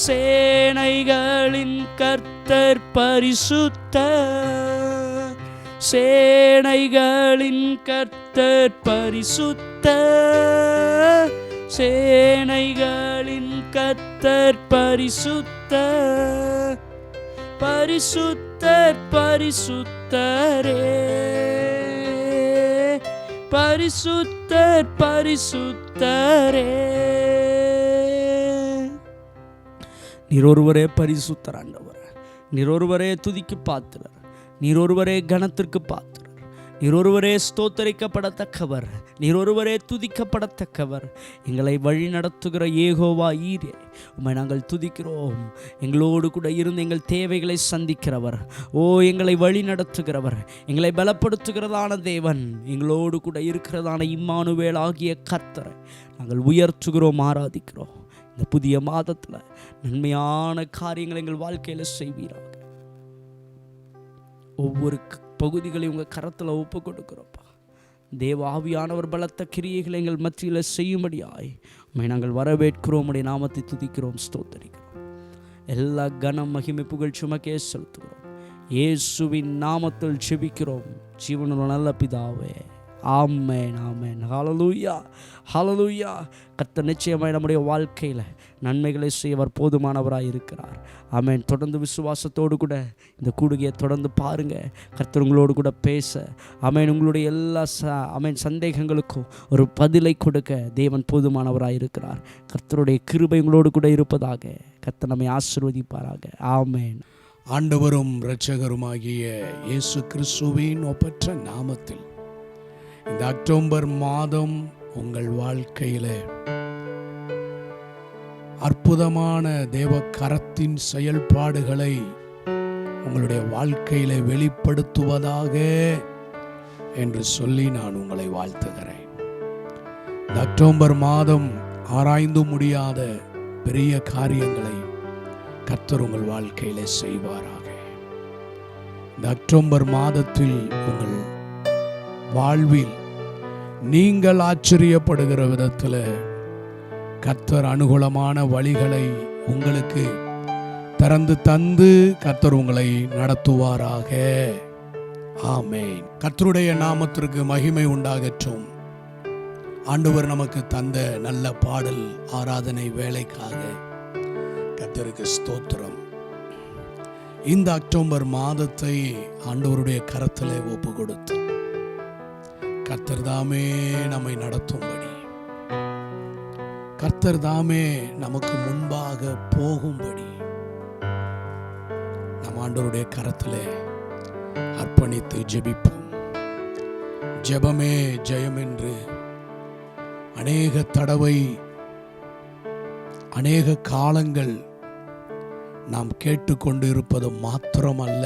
சேனைகளின் கர்த்தர் பரிசுத்தர், சேனைகளின் கர்த்தர் பரிசுத்தர், சேனைகளின் கர்த்தர் பரிசுத்தர். பரிசுத்தர் பரிசுத்தரே, பரிசுத்தர் பரிசுத்தரே. நீர் ஒருவரே பரிசுத்தர் ஆண்டவர், நீர் ஒருவரே துதிக்கு பாத்திரர், நீர் ஒருவரே கனத்திற்கு பாத்திரர், நீர் ஒருவரே ஸ்தோத்தரிக்கப்படத்தக்கவர், நீர் ஒருவரே துதிக்கப்படத்தக்கவர். எங்களை வழி நடத்துகிற யெகோவா ஈரே, உம்மை நாங்கள் துதிக்கிறோம். எங்களோடு கூட இருந்து எங்கள் தேவைகளை சந்திக்கிறவர், எங்களை வழி நடத்துகிறவர், எங்களை பலப்படுத்துகிறதான தேவன், எங்களோடு கூட இருக்கிறதான இம்மானுவேல் ஆகிய கர்த்தரை நாங்கள் உயர்த்துகிறோம், ஆராதிக்கிறோம். இந்த புதிய மாதத்தில் நன்மையான காரியங்களை எங்கள் வாழ்க்கையில் செய்வீராக. ஒவ்வொரு பகுதிகளையும் உங்கள் கரத்தில் ஒப்பு கொடுக்கிறோப்பா. தேவ ஆவியானவர் பலத்த கிரியைகளை எங்கள் மத்தியில் செய்யும்படியாய் உம்மை நாங்கள் வரவேற்கிறோம், உம்முடைய நாமத்தை துதிக்கிறோம், ஸ்தோத்தரிக்கிறோம். எல்லா கனம் மகிமை புகழ் சுமக்கே செலுத்துகிறோம். இயேசுவின் நாமத்தில் ஜெபிக்கிறோம் ஜீவனுள்ள நல்ல பிதாவே, ஆமென் ஆமென். ஹல்லேலூயா ஹல்லேலூயா. கர்த்தர் நிச்சயமாய் நம்முடைய வாழ்க்கையில் நன்மைகளை செய்வர் போதுமானவராக இருக்கிறார். ஆமென். தொடர்ந்து விசுவாசத்தோடு கூட இந்த கூடுகையை தொடர்ந்து பாருங்கள். கர்த்தர் உங்களோடு கூட பேச, ஆமென், உங்களுடைய எல்லா ஆமென் சந்தேகங்களுக்கும் ஒரு பதிலை கொடுக்க தேவன் போதுமானவராக இருக்கிறார். கர்த்தருடைய கிருபை உங்களோடு கூட இருப்பதாக. கர்த்தர் நம்மை ஆசீர்வதிப்பாராக. ஆமென். ஆண்டவரும் இரட்சகருமாகிய இயேசு கிறிஸ்துவின் ஒப்பற்ற நாமத்தில் இந்த அக்டோபர் மாதம் உங்கள் வாழ்க்கையில் அற்புதமான தேவ கரத்தின் செயல்பாடுகளை உங்களுடைய வாழ்க்கையில வெளிப்படுத்துவதாக என்று சொல்லி நான் உங்களை வாழ்த்துகிறேன். இந்த அக்டோபர் மாதம் ஆராய்ந்து முடியாத பெரிய காரியங்களை கர்த்தர் உங்கள் வாழ்க்கையில செய்வாராக. இந்த அக்டோபர் மாதத்தில் உங்கள் வாழ்வில் நீங்கள் ஆச்சரியப்படுகிற விதத்தில் கர்த்தர் அனுகூலமான வழிகளை உங்களுக்கு திறந்து தந்து கர்த்தர் உங்களை நடத்துவாராக. ஆமென். கர்த்தருடைய நாமத்திற்கு மகிமை உண்டாகட்டும். ஆண்டவர் நமக்கு தந்த நல்ல பாடல் ஆராதனை வேலைக்காக கர்த்தருக்கு ஸ்தோத்திரம். இந்த அக்டோபர் மாதத்தை ஆண்டவருடைய கரத்திலே ஒப்பு கொடுத்து கர்த்தர் தாமே நம்மை நடத்தும்படி, கர்த்தர் தாமே நமக்கு முன்பாக போகும்படி நம் ஆண்டவருடைய கரத்திலே அர்ப்பணித்து ஜெபிப்போம். ஜெபமே ஜெயம் என்று அநேக தடவை அநேக காலங்கள் நாம் கேட்டுக்கொண்டு இருப்பது மாத்திரமல்ல,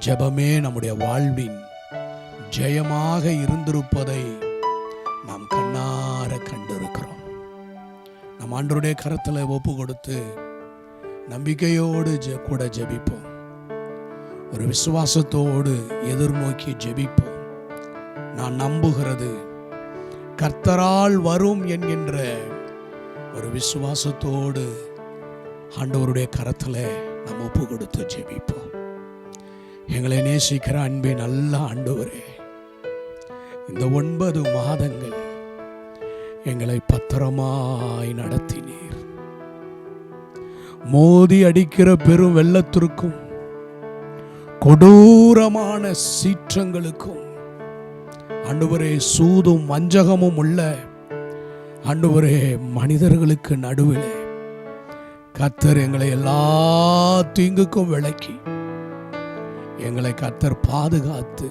ஜெபமே நம்முடைய வாழ்வின் ஜெயமாக இருந்திருப்பதை நாம் கண்ணார கண்டிருக்கிறோம். நம் ஆண்டவருடைய கரத்தில் ஒப்பு கொடுத்து நம்பிக்கையோடு கூட ஜெபிப்போம். ஒரு விசுவாசத்தோடு எதிர்நோக்கி ஜெபிப்போம். நான் நம்புகிறது கர்த்தரால் வரும் என்கின்ற ஒரு விசுவாசத்தோடு ஆண்டவருடைய கரத்தில் நாம் ஒப்பு கொடுத்து ஜெபிப்போம். எங்களை நேசிக்கிற அன்பின் நல்ல ஆண்டவரே, இந்த 9 மாதங்கள் எங்களை பத்திரமாய் நடத்தினீர். மோதி அடிக்கிற பெரும் வெள்ளத்திற்கும் கொடூரமான சீற்றங்களுக்கும் ஆண்டவரே, சூதும் வஞ்சகமும் உள்ள ஆண்டவரே மனிதர்களுக்கு நடுவில் கர்த்தர் எங்களை எல்லா தீங்குக்கும் விலக்கி எங்களை கர்த்தர் பாதுகாத்து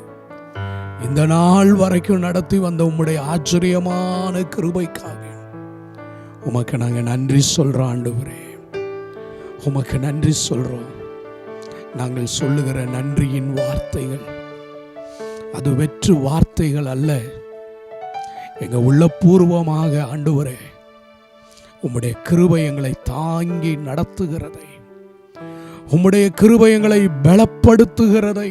இந்த நாள் வரைக்கும் நடத்தி வந்த உம்முடைய ஆச்சரியமான கிருபைக்காக உமக்கு நாங்கள் நன்றி சொல்றோம். ஆண்டவரே, உமக்கு நன்றி சொல்றோம். நாங்கள் சொல்லுகிற நன்றியின் வார்த்தைகள் அது வெற்று வார்த்தைகள் அல்ல. எங்க உள்ளபூர்வமாக ஆண்டவரே உம்முடைய கிருபை எங்களை தாங்கி நடத்துகிறதை, உம்முடைய கிருபை எங்களை பலப்படுத்துகிறதை,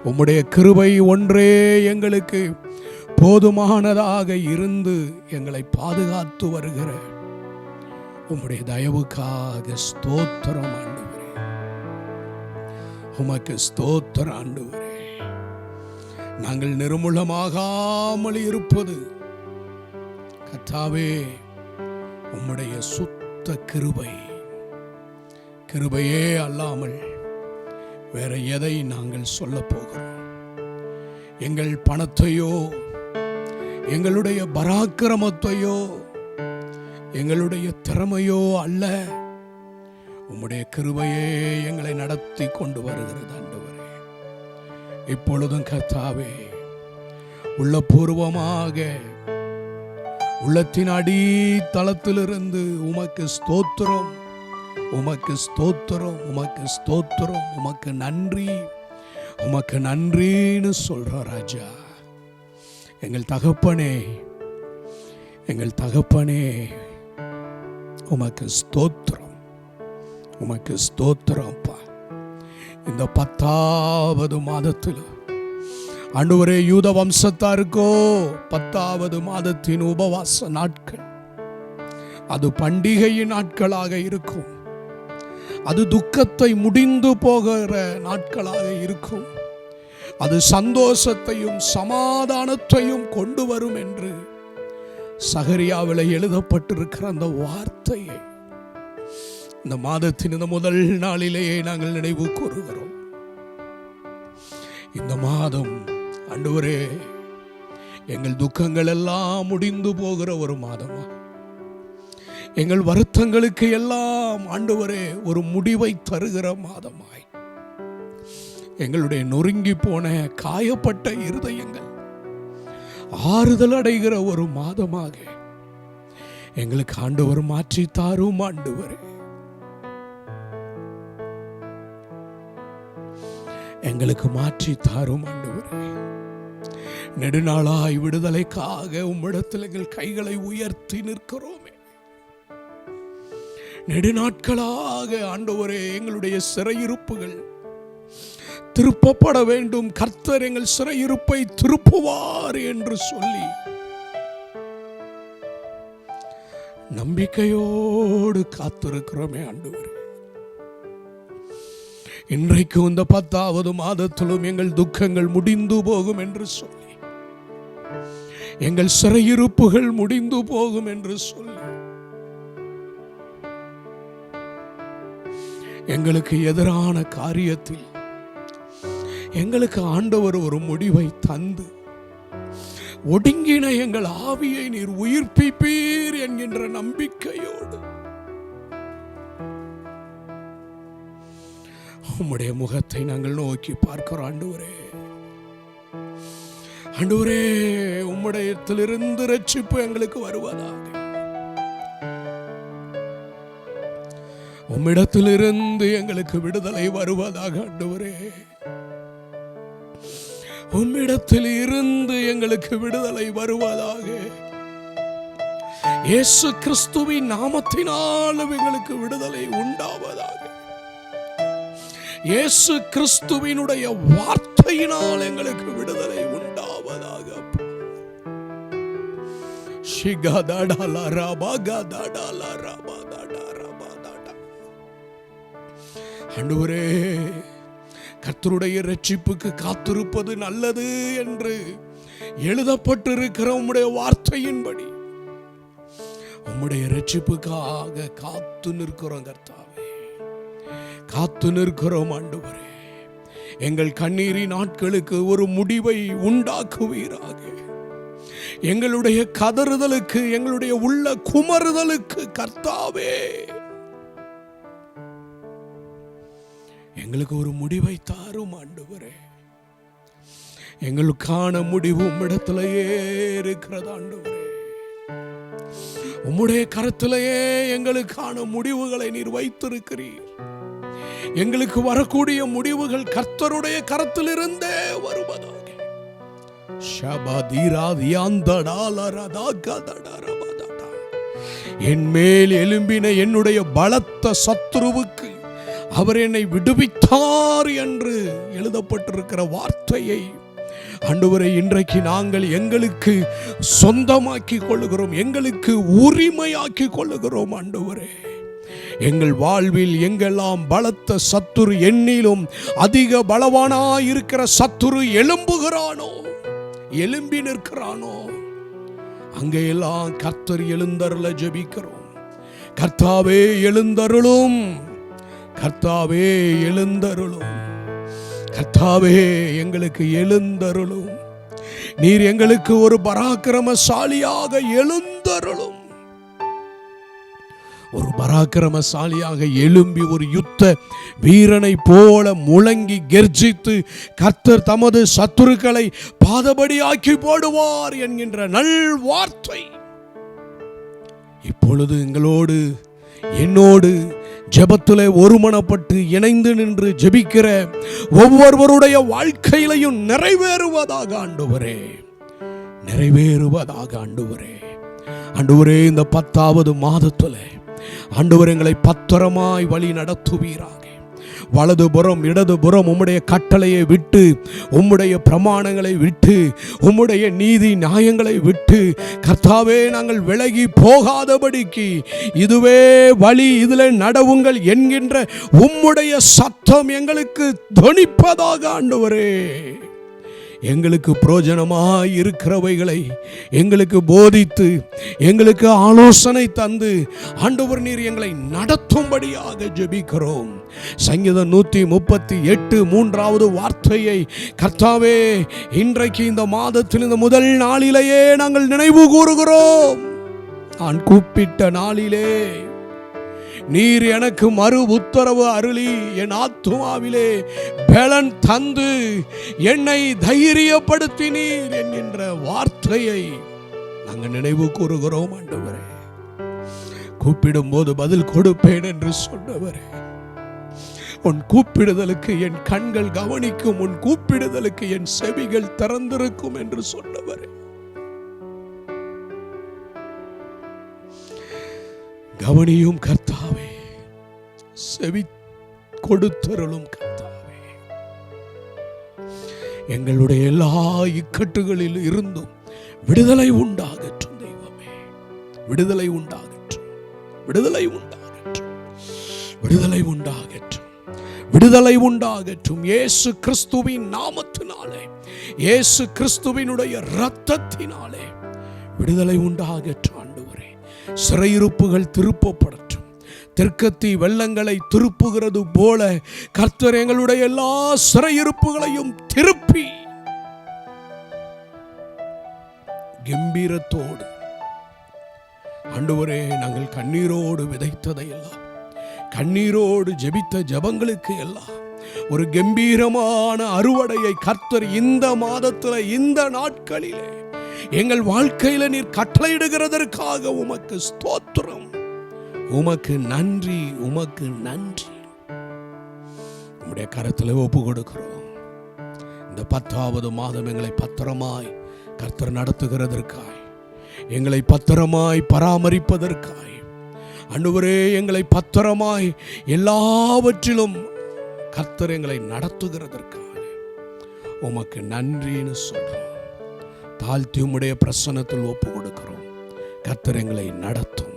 உம்முடைய கிருபை ஒன்றே எங்களுக்கு போதுமானதாக இருந்து எங்களை பாதுகாத்து வருகிற உம்முடைய தயவுக்காக ஸ்தோத்திரம் ஆண்டவரே. உமக்கு ஸ்தோத்திரம் ஆண்டவரே. நாங்கள் நிர்மூலமாகாமல் இருப்பது கர்த்தாவே உம்முடைய சுத்த கிருபை. கிருபையே அல்லாமல் வேற எதை நாங்கள் சொல்ல போகிறோம்? எங்கள் பணத்தையோ, எங்களுடைய பராக்கிரமத்தையோ, எங்களுடைய திறமையோ அல்ல, உம்முடைய கிருபையே எங்களை நடத்தி கொண்டு வருகிறது ஆண்டவரே. இப்பொழுதும் கர்த்தாவே உள்ளபூர்வமாக உள்ளத்தின் அடித்தளத்திலிருந்து உமக்கு ஸ்தோத்திரம், உமக்கு ஸ்தோத்திரம், உமக்கு ஸ்தோத்திரம், உமக்கு நன்றி, உமக்கு நன்றின்னு சொல்ற ராஜா. எங்கள் தகப்பனே, எங்கள் தகப்பனே, உமக்கு ஸ்தோத்திரம், உமக்கு ஸ்தோத்திரம் அப்பா. இந்த 10வது மாதத்தில் ஆண்டவரே யூத வம்சத்தாருக்கோ 10வது மாதத்தின் உபவாச நாட்கள் அது பண்டிகையின் நாட்களாக இருக்கும். அது துக்கத்தை முடிந்து போகிற நாட்களாக இருக்கும். அது சந்தோஷத்தையும் சமாதானத்தையும் கொண்டு வரும் என்று சகரியாவில் எழுதப்பட்டிருக்கிற அந்த வார்த்தையை இந்த மாதத்தின் இந்த முதல் நாளிலேயே நாங்கள் நினைவு கூறுகிறோம். இந்த மாதம் ஆண்டவரே எங்கள் துக்கங்கள் எல்லாம் முடிந்து போகிற ஒரு மாதமா, எங்கள் வருத்தங்களுக்கு எல்லாம் ஆண்டவரே ஒரு முடிவை தருகிற மாதமாய், எங்களுடைய நொறுங்கி போன காயப்பட்ட இருதயங்கள் ஆறுதல் அடைகிற ஒரு மாதமாக எங்களுக்கு ஆண்டவர் மாற்றி தாரும் ஆண்டவரே. எங்களுக்கு மாற்றி தாரும் ஆண்டவரே. நெடுநாளாய் விடுதலைக்காக உம்மிடத்தில் எங்கள் கைகளை உயர்த்தி நிற்கிறோமே. நெடுநாட்களாக ஆண்டவரே எங்களுடைய சிறையிருப்புகள் திருப்பப்பட வேண்டும். கர்த்தர் எங்கள் சிறையிருப்பை திருப்புவார் என்று சொல்லி நம்பிக்கையோடு காத்திருக்கிறோமே ஆண்டவரே. இன்றைக்கு இந்த 10வது மாதத்திலும் எங்கள் துக்கங்கள் முடிந்து போகும் என்று சொல்லி, எங்கள் சிறையிருப்புகள் முடிந்து போகும் என்று சொல்லி, எங்களுக்கு எதிரான காரியத்தில் எங்களுக்கு ஆண்டவர் ஒரு முடிவை தந்து ஒடுங்கின எங்கள் ஆவியை நீர் உயிர்ப்பிப்பீர் என்கின்ற நம்பிக்கையோடு உம்முடைய முகத்தை நாங்கள் நோக்கி பார்க்கிறோம் ஆண்டவரே. ஆண்டவரே, உம்முடையத்திலிருந்து ரட்சிப்பு எங்களுக்கு வருவதாக, உம்மிடத்திலிருந்து எங்களுக்கு விடுதலை வருவதாக ஆண்டவரே. உம்மிடத்தில் இருந்து எங்களுக்கு விடுதலை வருவதாக. இயேசு கிறிஸ்துவின் நாமத்தினாலும் எங்களுக்கு விடுதலை உண்டாவதாக. இயேசு கிறிஸ்துவினுடைய வார்த்தையினால் எங்களுக்கு விடுதலை உண்டாவதாக. ஆண்டவரே, கர்த்தருடைய ரட்சிப்புக்கு காத்திருப்பது நல்லது என்று எழுதப்பட்டிருக்கிற உம்முடைய வார்த்தையின்படி உம்முடைய ரட்சிப்புக்காக காத்து நிற்கிறோம் கர்த்தாவே, காத்து நிற்கிறோம் ஆண்டவரே. எங்கள் கண்ணீரின் நாட்களுக்கு ஒரு முடிவை உண்டாக்குவீராக. எங்களுடைய கதறுதலுக்கு, எங்களுடைய உள்ள குமறுதலுக்கு கர்த்தாவே எங்களுக்கு ஒரு முடிவை தாரும் ஆண்டவரே. எங்களுக்கான முடிவு உம்மிடத்திலேயே இருக்கிறது ஆண்டவரே. உம்முடைய கரத்திலேயே எங்களுக்கான முடிவுகளை நீர் வைத்திருக்கிறீர். எங்களுக்கு வரக்கூடிய முடிவுகள் கர்த்தருடைய கரத்திலிருந்தே வருவதாக. என் மேல் எழும்பின என்னுடைய பலத்த சத்துருவுக்கு அவர் என்னை விடுவித்தார் என்று எழுதப்பட்டிருக்கிற வார்த்தையை ஆண்டவரே இன்றைக்கு நாங்கள் எங்களுக்கு சொந்தமாக்கி கொள்ளுகிறோம், எங்களுக்கு உரிமையாக்கி கொள்ளுகிறோம் ஆண்டவரே. எங்கள் வாழ்வில் எங்கெல்லாம் பலத்த சத்துரு, எண்ணிலும் அதிக பலவானாய் இருக்கிற சத்துரு எழும்புகிறானோ, எழும்பி நிற்கிறானோ, அங்கெல்லாம் கர்த்தர் எழுந்தருள ஜெபிக்கிறோம். கர்த்தாவே எழுந்தருளும், கர்த்தாவே எழுந்தருளும், கர்த்தாவே எங்களுக்கு எழுந்தருளும். நீர் எங்களுக்கு ஒரு பராக்கிரமசாலியாக எழுந்தருளும். ஒரு பராக்கிரமசாலியாக எழும்பி ஒரு யுத்த வீரனை போல முழங்கி கெர்ஜித்து கர்த்தர் தமது சத்துருக்களை பாதபடி ஆக்கி போடுவார் என்கின்ற நல் வார்த்தை இப்பொழுது எங்களோடு, என்னோடு ஜெபத்திலே ஒருமனப்பட்டு இணைந்து நின்று ஜெபிக்கிற ஒவ்வொருவருடைய வாழ்க்கையிலையும் நிறைவேறுவதாக ஆண்டவரே, நிறைவேறுவதாக ஆண்டவரே. ஆண்டவரே, இந்த 10வது மாதத்தில் ஆண்டவர் எங்களை பத்திரமாய் வழி நடத்துவீராக. வலதுபுறம் இடதுபுறம் உம்முடைய கட்டளையை விட்டு, உம்முடைய பிரமாணங்களை விட்டு, உம்முடைய நீதி நியாயங்களை விட்டு கர்த்தாவே நாங்கள் விலகி போகாதபடிக்கு இதுவே வழி, இதில் நடவுங்கள் என்கின்ற உம்முடைய சத்தம் எங்களுக்கு தொனிப்பதாக ஆண்டவரே. எங்களுக்கு பிரயோஜனமாய் இருக்கிறவைகளை எங்களுக்கு போதித்து, எங்களுக்கு ஆலோசனை தந்து ஆண்டவர் நீர் எங்களை நடத்தும்படியாக ஜெபிக்கிறோம். சங்கீதம் 138 3வது வார்த்தையை கர்த்தாவே இன்றைக்கு இந்த மாதத்தில் இந்த முதல் நாளிலேயே நாங்கள் நினைவு கூறுகிறோம். நான் கூப்பிட்ட நாளிலே நீர் எனக்கு மறு உத்தரவு அருளி என் ஆத்துமாவிலே பலன் தந்து என்னை தைரியப்படுத்தினீர் என்கின்ற வார்த்தையை நாங்கள் நினைவு கூறுகிறோம் ஆண்டவரே. கூப்பிடும் போது பதில் கொடுப்பேன் என்று சொன்னவரே, உன் கூப்பிடுதலுக்கு என் கண்கள் கவனிக்கும், உன் கூப்பிடுதலுக்கு என் செவிகள் திறந்திருக்கும் என்று சொன்னவரே, கவனியும் கர்த்தாவே, செவி கொடுத்தருளும் கர்த்தாவே. எங்களுடைய எல்லா இக்கட்டுகளில் இருந்தும் விடுதலை உண்டாகட்டும் தெய்வமே, விடுதலை உண்டாகட்டும், விடுதலை உண்டாகட்டும், விடுதலை உண்டாகட்டும், விடுதலை உண்டாகட்டும். இயேசு கிறிஸ்துவின் நாமத்தினாலே, இயேசு கிறிஸ்துவினுடைய இரத்தத்தினாலே விடுதலை உண்டாகட்டும். ஆண்டவரே, சிறையிருப்புகள் திருப்பப்படட்டும். தெற்கத்தி வெள்ளங்களை திருப்புகிறது போல கர்த்தர் எங்களுடைய எல்லா சிறையிருப்புகளையும் திருப்பி கம்பீரத்தோடு, ஆண்டவரே, நாங்கள் கண்ணீரோடு விதைத்ததையெல்லாம், கண்ணீரோடு ஜெபித்த ஜெபங்களுக்கு எல்லாம் ஒரு கம்பீரமான அறுவடையை கர்த்தர் இந்த மாதத்தில், இந்த நாட்களிலே எங்கள் வாழ்க்கையில நீர் கட்டளையிடுகிறதற்காக உமக்கு ஸ்தோத்திரம், உமக்கு நன்றி, உமக்கு நன்றி. நம்முடைய கரத்தில் ஒப்பு கொடுக்கிறோம். இந்த 10வது மாதம் எங்களை பத்திரமாய் கர்த்தர் நடத்துகிறதற்காய், எங்களை பத்திரமாய் பராமரிப்பதற்காய், ஆண்டவரே, எங்களை பத்திரமாய் எல்லாவற்றிலும் கர்த்தர் எங்களை நடத்துகிறதற்காக உமக்கு நன்றின்னு சொல்றோம். தாழ்த்தி உம்முடைய பிரசன்னத்தில் ஒப்பு கொடுக்கிறோம். கர்த்தர் எங்களை நடத்தும்.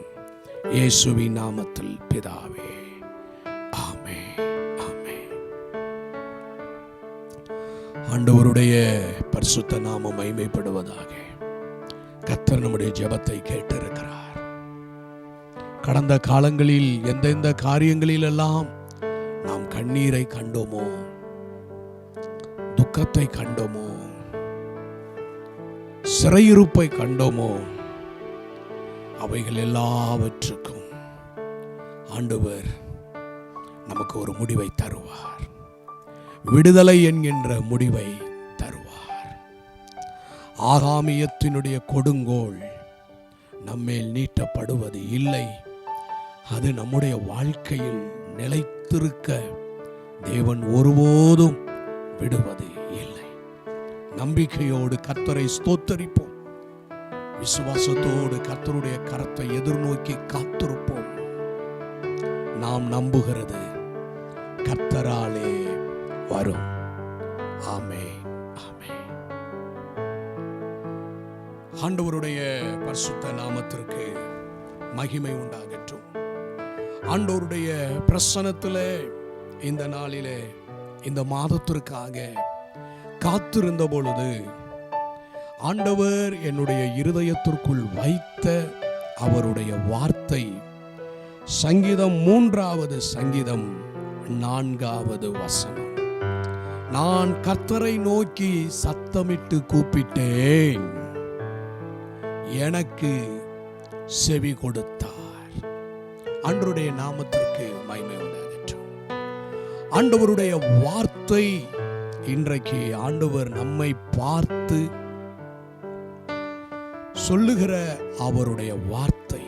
இயேசுவின் நாமத்தில் பிதாவே, ஆமென், ஆமென். ஆண்டவருடைய பரிசுத்த நாமம் மகிமைப்படுவதாக. கர்த்தர் நம்முடைய ஜெபத்தை கேட்டிருக்கிறார். கடந்த காலங்களில் எந்தெந்த காரியங்களிலெல்லாம் நாம் கண்ணீரை கண்டோமோ, துக்கத்தை கண்டோமோ, சிறையிருப்பை கண்டோமோ, அவைகள் எல்லாவற்றுக்கும் ஆண்டவர் நமக்கு ஒரு முடிவை தருவார். விடுதலை என்கின்ற முடிவை தருவார். ஆகாமியத்தினுடைய கொடுங்கோல் நம்மேல் நீட்டப்படுவது இல்லை. அது நம்முடைய வாழ்க்கையில் நிலைத்திருக்க தேவன் ஒருபோதும் விடுவது இல்லை. நம்பிக்கையோடு கர்த்தரை ஸ்தோத்தரிப்போம். விசுவாசத்தோடு கர்த்தருடைய கரத்தை எதிர்நோக்கி காத்திருப்போம். நாம் நம்புகிறது கர்த்தராலே வரும். ஆமென், ஆமென். ஆண்டவருடைய பரிசுத்த நாமத்திற்கு மகிமை உண்டாகட்டும். ஆண்டவருடைய பிரசன்னத்திலே இந்த நாளிலே, இந்த மாதத்திற்காக காத்திருந்த பொழுது ஆண்டவர் என்னுடைய இருதயத்திற்குள் வைத்த அவருடைய வார்த்தை சங்கீதம் 3வது சங்கீதம் 4வது வசனம். நான் கர்த்தரை நோக்கி சத்தமிட்டு கூப்பிட்டேன், எனக்கு செவி கொடுத்தார். ஆண்டவருடைய நாமத்திற்கு மகிமை உண்டாகட்டும். ஆண்டவருடைய வார்த்தை இன்றைக்கு ஆண்டவர் நம்மை பார்த்து சொல்லுகிற அவருடைய வார்த்தை,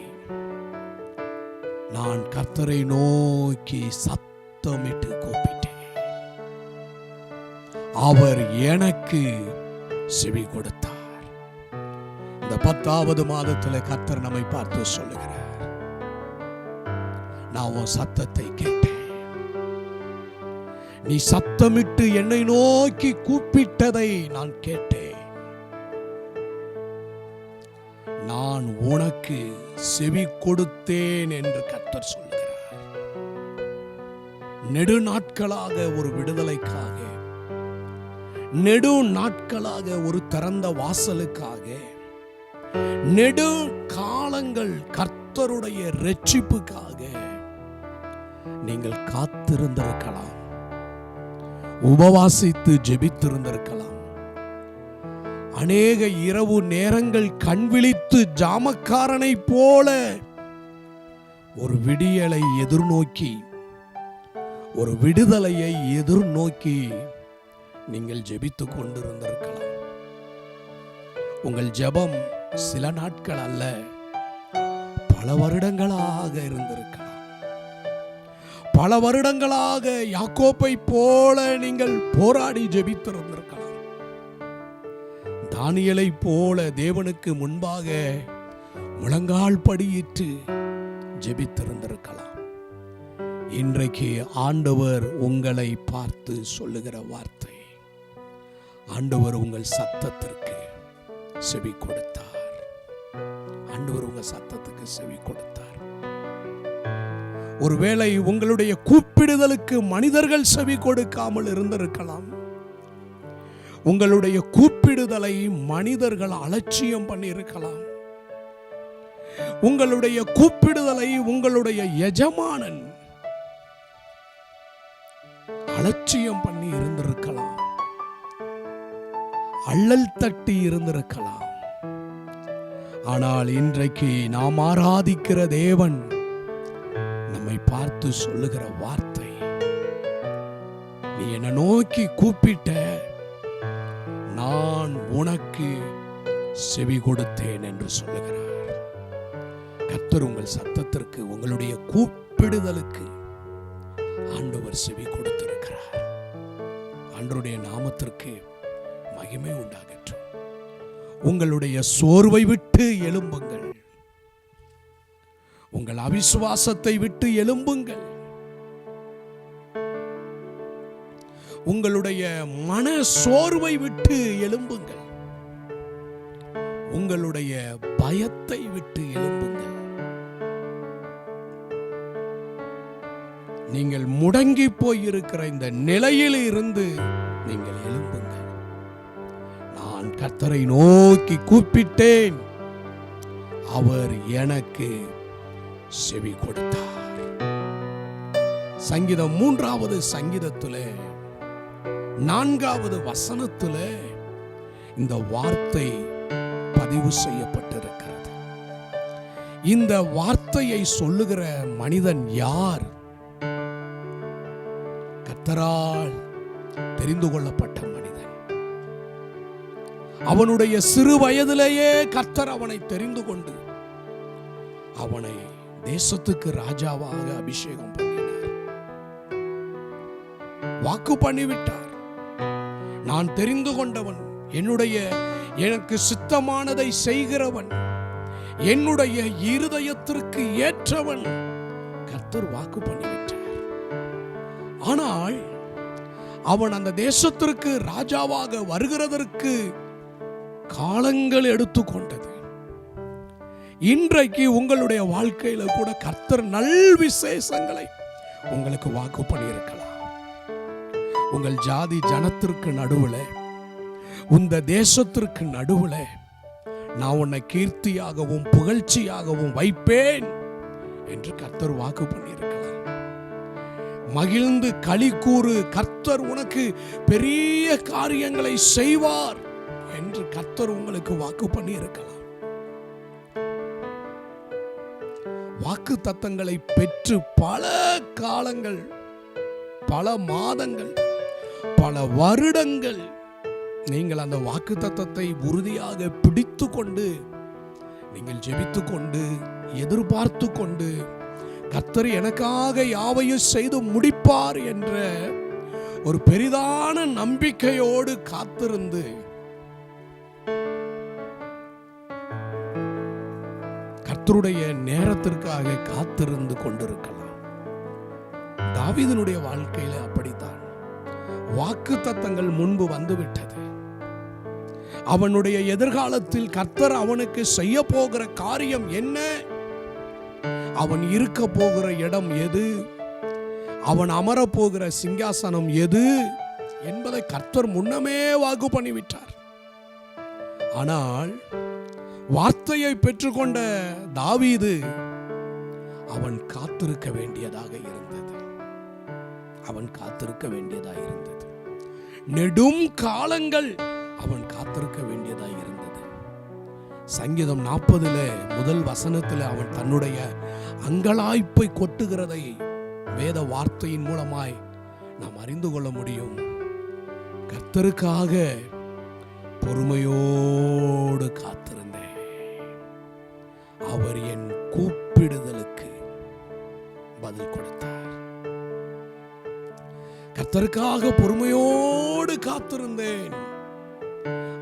நான் கர்த்தரை நோக்கி சத்தமிட்டு கூப்பிட்டேன், அவர் எனக்கு செவி கொடுத்தார். இந்த 10வது மாதத்தில் கர்த்தர் நம்மை பார்த்து சொல்லுகிறார், நான் உன் சத்தத்தை கேட்டேன், நீ சத்தமிட்டு என்னை நோக்கி கூப்பிட்டதை நான் கேட்டேன், நான் உனக்கு செவி கொடுத்தேன் என்று கர்த்தர் சொல்கிறார். நெடு நாட்களாக ஒரு விடுதலைக்காக, நெடு நாட்களாக ஒரு திறந்த வாசலுக்காக, நெடு காலங்கள் கர்த்தருடைய இரட்சிப்புக்காக நீங்கள் காத்திருந்திருக்கலாம், உபவாசித்து ஜெபித்திருந்திருக்கலாம். அநேக இரவு நேரங்கள் கண் விழித்து ஜாமக்காரனை போல ஒரு விடியலை எதிர்நோக்கி, ஒரு விடுதலையை எதிர்நோக்கி நீங்கள் ஜெபித்துக் கொண்டிருந்திருக்கலாம். உங்கள் ஜெபம் சில நாட்கள் அல்ல, பல வருடங்களாக இருந்திருக்கலாம். பல வருடங்களாக யாக்கோப்பை போல நீங்கள் போராடி ஜெபித்திருந்திருக்கலாம். தானியேலை போல தேவனுக்கு முன்பாக முழங்கால் படியிட்டு ஜெபித்திருந்திருக்கலாம். இன்றைக்கு ஆண்டவர் உங்களை பார்த்து சொல்லுகிற வார்த்தை, ஆண்டவர் உங்கள் சத்தத்திற்கு செவி கொடுத்தார். ஆண்டவர் உங்க சத்தத்துக்கு செவி கொடுத்தார். ஒருவேளை உங்களுடைய கூப்பிடுதலுக்கு மனிதர்கள் செவி கொடுக்காமல் இருந்திருக்கலாம். உங்களுடைய கூப்பிடுதலை மனிதர்கள் அலட்சியம் பண்ணி இருக்கலாம். உங்களுடைய கூப்பிடுதலை உங்களுடைய எஜமானன் அலட்சியம் பண்ணி இருந்திருக்கலாம். அள்ளல் தட்டி இருந்திருக்கலாம். ஆனால் இன்றைக்கு நாம் ஆராதிக்கிற தேவன் நம்மை பார்த்து சொல்லுகிற வார்த்தை, நீ என்னை நோக்கி கூப்பிட்ட, நான் உனக்கு செவி கொடுத்தேன் என்று சொல்லுகிறார். கர்த்தர் உங்கள் சத்தத்திற்கு, உங்களுடைய கூப்பிடுதலுக்கு ஆண்டவர் செவி கொடுத்திருக்கிறார். ஆண்டவருடைய நாமத்திற்கு மகிமை உண்டாகட்டும். உங்களுடைய சோர்வை விட்டு எழும்புங்கள். உங்கள் அவிசுவாசத்தை விட்டு எழும்புங்கள். உங்களுடைய மன சோர்வை விட்டு எழும்புங்கள். உங்களுடைய பயத்தை விட்டு எழும்புங்கள். நீங்கள் முடங்கி போயிருக்கிற இந்த நிலையில் இருந்து நீங்கள் எழும்புங்கள். நான் கர்த்தரை நோக்கி கூப்பிட்டேன், அவர் எனக்கு செவி கொடுத்தார். சங்கீதம் 3வது சங்கீதத்திலே 4வது வசனத்திலே இந்த வார்த்தை பதிவு செய்யப்பட்டிருக்கிறது. இந்த வார்த்தையை சொல்லுகிற மனிதன் யார்? கர்த்தரால் தெரிந்து கொள்ளப்பட்ட மனிதன். அவனுடைய சிறு வயதிலேயே கர்த்தர் அவனை தெரிந்து கொண்டு அவனை தேசத்துக்கு ராஜாவாக அபிஷேகம் பண்ணினார். வாக்கு பண்ணிவிட்டார், நான் தெரிந்து கொண்டவன், எனக்கு சித்தமானதை செய்கிறவன், என்னுடைய இருதயத்திற்கு ஏற்றவன். கர்த்தர் வாக்கு பண்ணிவிட்டார். ஆனால் அவன் அந்த தேசத்திற்கு ராஜாவாக வருகிறதற்கு காலங்கள் எடுத்துக்கொண்டது. இன்றைக்கு உங்களுடைய வாழ்க்கையில கூட கர்த்தர் நல் விசேஷங்களை உங்களுக்கு வாக்கு பண்ணியிருக்கலாம். உங்கள் ஜாதி ஜனத்திற்கு நடுவுல, உந்த தேசத்திற்கு நடுவுல நான் உன்னை கீர்த்தியாகவும் புகழ்ச்சியாகவும் வைப்பேன் என்று கர்த்தர் வாக்கு பண்ணியிருக்கலாம். மகிழ்ந்து களி கூறு, கர்த்தர் உனக்கு பெரிய காரியங்களை செய்வார் என்று கர்த்தர் உங்களுக்கு வாக்கு பண்ணி இருக்கலாம். வாக்கு தத்தங்களை பெற்று பல காலங்கள், பல மாதங்கள், பல வருடங்கள் நீங்கள் அந்த வாக்கு தத்தத்தை உறுதியாக பிடித்து கொண்டு நீங்கள் ஜெபித்து கொண்டு எதிர்பார்த்து கொண்டு கர்த்தர் எனக்காக யாவையும் செய்து முடிப்பார் என்ற ஒரு பெரிதான நம்பிக்கையோடு காத்திருந்து கர்த்தருடைய நேரத்திற்காக காத்திருந்து கொண்டிருக்கலாம். தாவீதினுடைய வாழ்க்கையில அப்படித்தான். வாக்கு தத்தங்கள் முன்பு வந்துவிட்டது. அவனுடைய எதிர்காலத்தில் கர்த்தர் அவனுக்கு செய்ய போகிற காரியம் என்ன, அவன் இருக்க போகிற இடம் எது, அவன் அமர போகிற சிங்காசனம் எது என்பதை கர்த்தர் முன்னமே வாக்கு பண்ணிவிட்டார். ஆனால் வார்த்தையை பெற்றுக்கொண்ட தாவீது அவன் காத்திருக்க வேண்டியதாக இருந்தது. அவன் காத்திருக்க வேண்டியதாக இருந்தது. நெடும் காலங்கள் அவன் காத்திருக்க வேண்டியதாக இருந்தது. சங்கீதம் 40 முதல் வசனத்தில் அவன் தன்னுடைய அங்கலாய்ப்பை கொட்டுகிறதை வேத வார்த்தையின் மூலமாய் நாம் அறிந்து கொள்ள முடியும். கர்த்தருக்காக பொறுமையோடு காத்திருந்தேன், அவர் என் கூப்பிடுதலை கூப்பிடுதலுக்கு பதில் கொடுத்தார். கர்த்தருக்காக பொறுமையோடு காத்திருந்தேன்.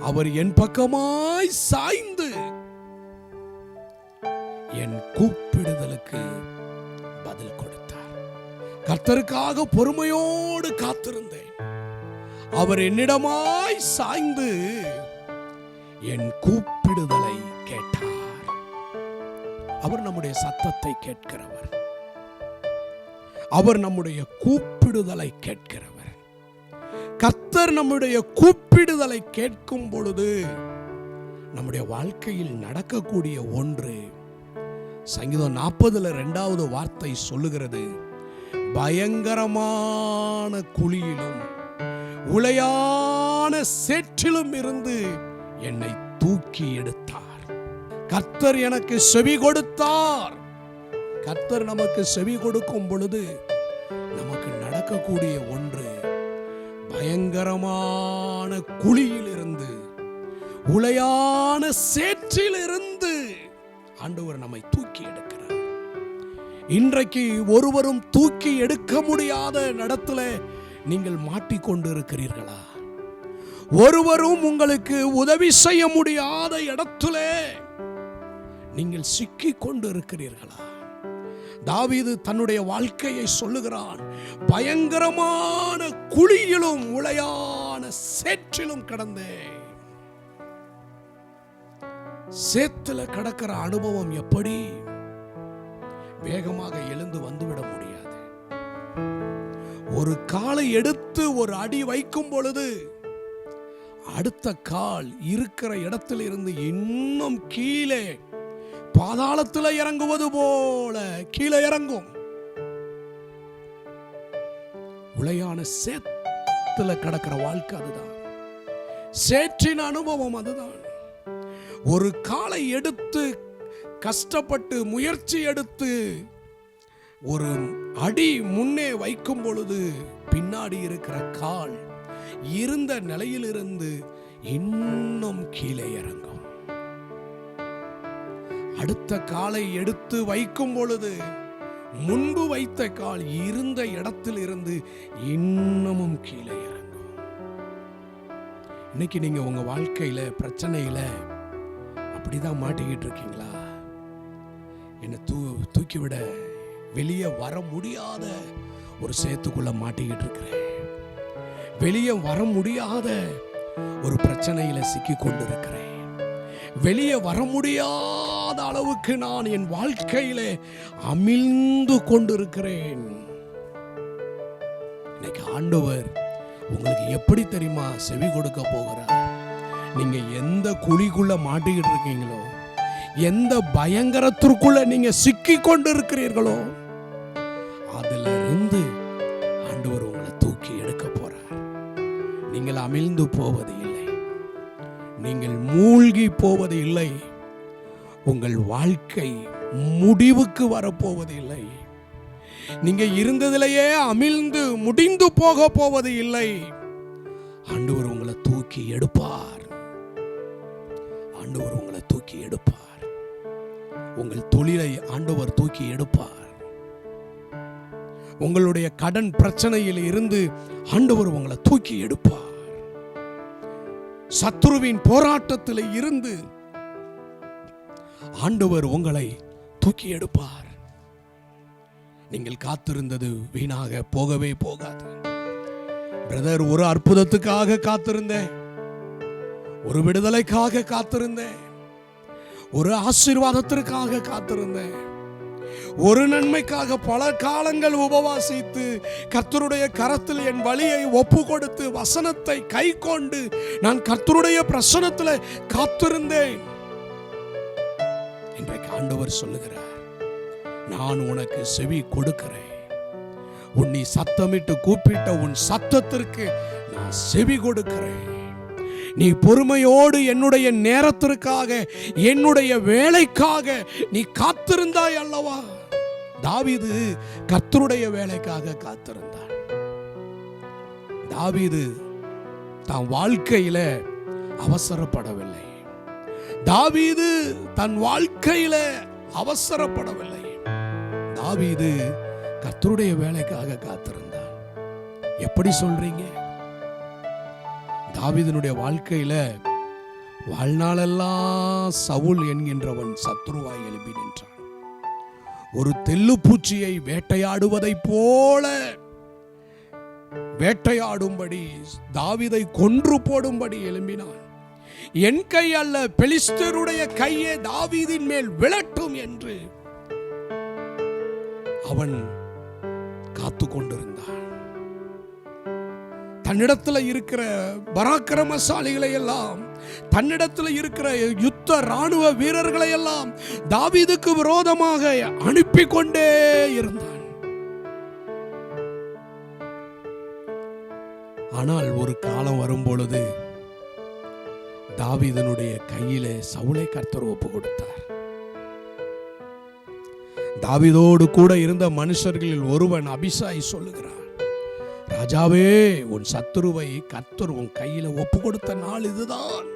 அவர் என் பக்கமாய் சாய்ந்து என் கூப்பிடுதலுக்கு பதில் கொடுத்தார். கர்த்தருக்காக பொறுமையோடு காத்திருந்தேன். அவர் என்னிடமாய் சாய்ந்து என் கூப்பிடுதலை கேட்டார். அவர் நம்முடைய சத்தத்தை கேட்கிறவர். அவர் நம்முடைய கூப்பிடுதலை கேட்கிறவர். கர்த்தர் நம்முடைய கூப்பிடுதலை கேட்கும் பொழுது நம்முடைய வாழ்க்கையில் நடக்கக்கூடிய ஒன்று, சங்கீதம் 40:2 வார்த்தை சொல்லுகிறது, பயங்கரமான குழியிலும் உளையான சேற்றிலும் இருந்து என்னை தூக்கி எடுத்தார். கர்த்தர் எனக்கு செவி கொடுத்தார். கர்த்தர் நமக்கு செவி கொடுக்கும் பொழுது நமக்கு நடக்கக்கூடிய ஒன்று, பயங்கரமான குழியிலிருந்து உளையான சேற்றிலிருந்து ஆண்டவர் நம்மை தூக்கி எடுக்கிறார். இன்றைக்கு ஒருவரும் தூக்கி எடுக்க முடியாத இடத்துல நீங்கள் மாட்டிக்கொண்டு இருக்கிறீர்களா? ஒருவரும் உங்களுக்கு உதவி செய்ய முடியாத இடத்துல நீங்கள் சிக்கிக் கொண்டு இருக்கிறீர்களா? தாவீது தன்னுடைய வாழ்க்கையை சொல்லுகிறான், பயங்கரமான குழியிலும் உளையான சேற்றிலும் கடந்தேன். சேத்துல கடக்கிற அனுபவம் எப்படி? வேகமாக எழுந்து வந்துவிட முடியாது. ஒரு காலை எடுத்து ஒரு அடி வைக்கும் பொழுது அடுத்த கால் இருக்கிற இடத்தில் இருந்து இன்னும் கீழே பாதாளத்தில் இறங்குவது போல கீழே இறங்கும். உளையான சேத்துல கடக்கிற வாழ்க்கை அதுதான். சேற்றின் அனுபவம் அதுதான். ஒரு காலை எடுத்து கஷ்டப்பட்டு முயற்சி எடுத்து ஒரு அடி முன்னே வைக்கும் பொழுது பின்னாடி இருக்கிற கால் இருந்த நிலையிலிருந்து இன்னும் கீழே இறங்கும். அடுத்த காலை எடுத்து வைக்கும் பொழுது முன்பு வைத்த கால் இருந்த இடத்தில் இருந்து இன்னமும் கீழே இறங்கும். இன்னைக்கு நீங்க உங்க வாழ்க்கையில பிரச்சனையில அப்படிதான் மாட்டிக்கிட்டு இருக்கீங்களா? என்னை தூக்கிவிட வெளியே வர முடியாத ஒரு சேத்துக்குள்ள மாட்டிக்கிட்டு இருக்கிறேன். வெளியே வர முடியாத ஒரு பிரச்சனையில சிக்கி கொண்டு இருக்கிறேன். வெளியே வர முடியாத அளவுக்கு நான் என் வாழ்க்கையில அமிழ்ந்து கொண்டு இருக்கிறேன். இன்னைக்கு ஆண்டவர் உங்களுக்கு எப்படி தெரியுமா செவி கொடுக்க போகிறார்? நீங்க எந்த குழிக்குள்ள மாட்டிக்கிட்டு இருக்கீங்களோ, எந்த பயங்கரத்திற்குள்ள நீங்க சிக்கி கொண்டு இருக்கிறீர்களோ, அதுல இருந்து ஆண்டவர் உங்களை தூக்கி எடுக்க போறார். நீங்கள் அமிழ்ந்து போவது இல்லை, நீங்கள் மூழ்கி போவது இல்லை, உங்கள் வாழ்க்கை முடிவுக்கு வரப்போவது இல்லை, நீங்க இருந்ததிலேயே அமிழ்ந்து முடிந்து போக போவது இல்லை. ஆண்டவர் உங்களை தூக்கி எடுப்பார். ஆண்டவர் உங்களை தூக்கி எடுப்பார். உங்கள் தொழிலை ஆண்டவர் தூக்கி எடுப்பார். உங்களுடைய கடன் பிரச்சனையில் இருந்து ஆண்டவர் உங்களை தூக்கி எடுப்பார். சத்துருவின் போராட்டத்தில் இருந்து ஆண்டவர் உங்களை தூக்கி எடுப்பார். நீங்கள் காத்திருந்தது வீணாக போகவே போகாது. பிரதர், ஒரு அற்புதத்துக்காக காத்திருந்தேன், ஒரு விடுதலைக்காக காத்திருந்தேன், ஒரு ஆசீர்வாதத்திற்காக காத்திருந்தேன், ஒரு நன்மைக்காக பல காலங்கள் உபவாசித்து கர்த்தருடைய கரத்தில் என் வழியை ஒப்பு கொடுத்து வசனத்தை கை கொண்டு நான் கர்த்தருடைய பிரசன்னத்தில் காத்திருந்தேன். இன்றைக்கு ஆண்டவர் சொல்லுகிறார், நான் உனக்கு செவி கொடுக்கிறேன். நீ சத்தமிட்டு கூப்பிட்ட உன் சத்தத்திற்கு நான் செவி கொடுக்கிறேன். நீ பொறுமையோடு என்னுடைய நேரத்திற்காக, என்னுடைய வேலைக்காக நீ காத்திருந்தாய் அல்லவா? தாவீது கர்த்தருடைய வேலைக்காக காத்திருந்தான். தாவீது தன் வாழ்க்கையில அவசரப்படவில்லை. தாவீது தன் வாழ்க்கையில அவசரப்படவில்லை. தாவீது கர்த்தருடைய வேலைக்காக காத்திருந்தான். எப்படி சொல்றீங்க? தாவீதினுடைய வாழ்க்கையில வாழ்நாளெல்லாம் சவுல் என்கின்றவன் சத்துருவாய் எழுப்பி நின்றான். ஒரு தெல்லுப்பூச்சியை வேட்டையாடுவதை போல வேட்டையாடும்படி, தாவீதை கொன்று போடும்படி எழும்பினான். என் கை அல்ல, பெலிஸ்தருடைய கையே தாவீதின் மேல் விழட்டும் என்று அவன் காத்து கொண்டிருந்தான். தன்னிடத்தில் இருக்கிற பராக்கிரமசாலிகளை எல்லாம், தன்னிடத்தில் இருக்கிற யுத்த ராணுவ வீரர்களை எல்லாம் தாவீதுக்கு விரோதமாக அனுப்பி கொண்டே இருந்தான். ஆனால் ஒரு காலம் வரும் பொழுது தாவீதனுடைய கையிலே சவுலை கர்த்தர் ஒப்பு கொடுத்தார். தாவீதோடு கூட இருந்த மனுஷர்களில் ஒருவன் அபிசாய் சொல்லுகிறான், ராஜாவே, உன் சத்துருவை கர்த்தர் உன் கையில ஒப்பு கொடுத்த நாள் இதுதான்.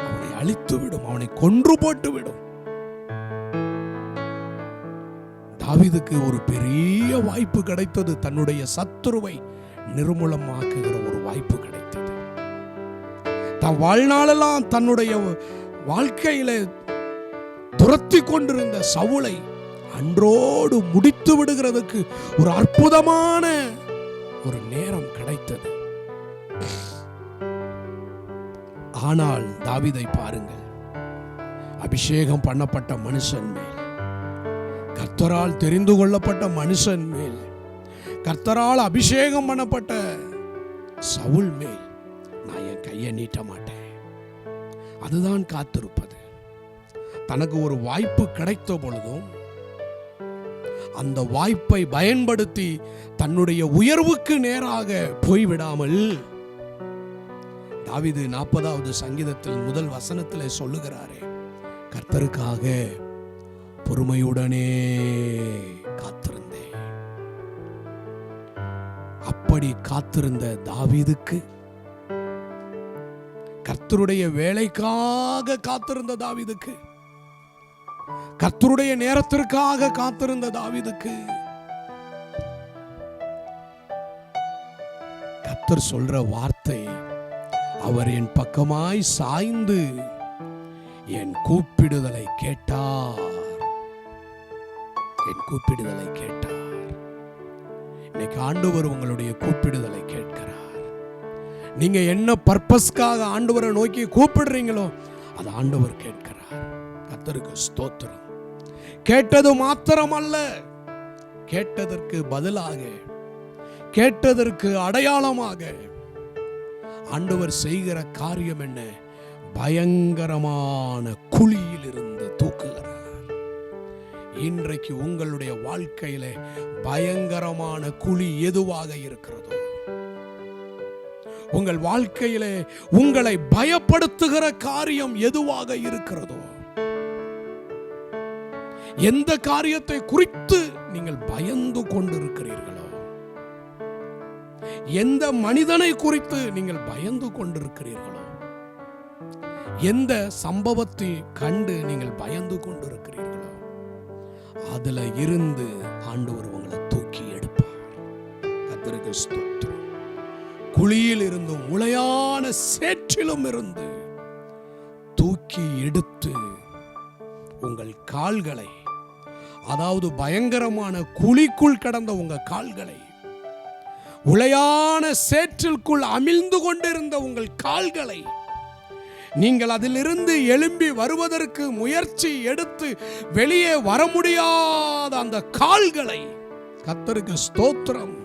அவனை அழித்து விடும், அவனை கொன்று போட்டு விடும். தாவீதுக்கு ஒரு பெரிய வாய்ப்பு கிடைத்தது. தன்னுடைய சத்துருவை நிர்மூலமாக்குகிற ஒரு வாய்ப்பு கிடைத்தது. தன் வாழ்நாளெல்லாம் தன்னுடைய வாழ்க்கையில துரத்தி கொண்டிருந்த சவுலை அன்றோடு முடித்து விடுகிறதுக்கு ஒரு அற்புதமான ஒரு நேரம் கிடைத்தது. ஆனால் தாவீதை பாருங்கள், அபிஷேகம் பண்ணப்பட்ட மனுஷன் மேல், கர்த்தரால் தெரிந்து கொள்ளப்பட்ட மனுஷன் மேல், கர்த்தரால் அபிஷேகம் பண்ணப்பட்ட சவுல் மேல் நான் என் கையை நீட்ட மாட்டேன். அதுதான் காத்திருப்பது. தனக்கு ஒரு வாய்ப்பு கிடைத்த பொழுதும் அந்த வாய்ப்பை பயன்படுத்தி தன்னுடைய உயர்வுக்கு நேராக போய்விடாமல், தாவீது 40வது சங்கீதத்தில் முதல் வசனத்திலே சொல்லுகிறாரே, கர்த்தருக்காக பொறுமையுடனே காத்திருந்தேன். அப்படி காத்திருந்த தாவீதுக்கு, கர்த்தருடைய வேலைக்காக காத்திருந்த தாவீதுக்கு, கர்த்தருடைய நேரத்திற்காக காத்திருந்த தாவீதுக்கு கர்த்தர் சொல்ற வார்த்தை, அவர் என் பக்கமாய் சாய்ந்து என் கூப்பிடுதலை கேட்டார். என் கூப்பிடுதலை கேட்டார். இன்னைக்கு ஆண்டவர் உங்களுடைய கூப்பிடுதலை கேட்கிறார். நீங்க என்ன பர்பஸ்க்காக ஆண்டவரை நோக்கி கூப்பிடுறீங்களோ அது ஆண்டவர் கேட்கிறார். கர்த்தருக்கு ஸ்தோத்திரம். கேட்டது மாத்திரமல்ல, கேட்டதற்கு பதிலாக, கேட்டதற்கு அடையாளமாக ஆண்டவர் செய்கிற காரியம் என்ன? பயங்கரமான குழியில் இருந்து தூக்குகிறார். இன்றைக்கு உங்களுடைய வாழ்க்கையில பயங்கரமான குழி எதுவாக இருக்கிறதோ, உங்கள் வாழ்க்கையிலே உங்களை பயப்படுத்துகிற காரியம் எதுவாக இருக்கிறதோ, எந்த காரியத்தை குறித்து நீங்கள் பயந்து கொண்டிருக்கிறீர்களோ, எந்த மனிதனை குறித்து நீங்கள் பயந்து கொண்டிருக்கிறீர்களோ, எந்த சம்பவத்தை கண்டு நீங்கள் பயந்து கொண்டிருக்கிறீர்களோ, அதுல இருந்து ஆண்டவர் உங்களை தூக்கி எடுப்பார். கர்த்தருக்கு ஸ்தோத்திரம். குழியில் இருந்தும் முளையான சேற்றிலும் இருந்து தூக்கி எடுத்து உங்கள் கால்களை, அதாவது பயங்கரமான குழிக்குள் கடந்த உங்க கால்களை, உளையான சேற்றிற்குள் அமிழ்ந்து கொண்டிருந்த உங்கள் கால்களை, நீங்கள் அதிலிருந்து எழும்பி வருவதற்கு முயற்சி எடுத்து வெளியே வர முடியாத அந்த கால்களை, கர்த்தருக்கு ஸ்தோத்திரம்,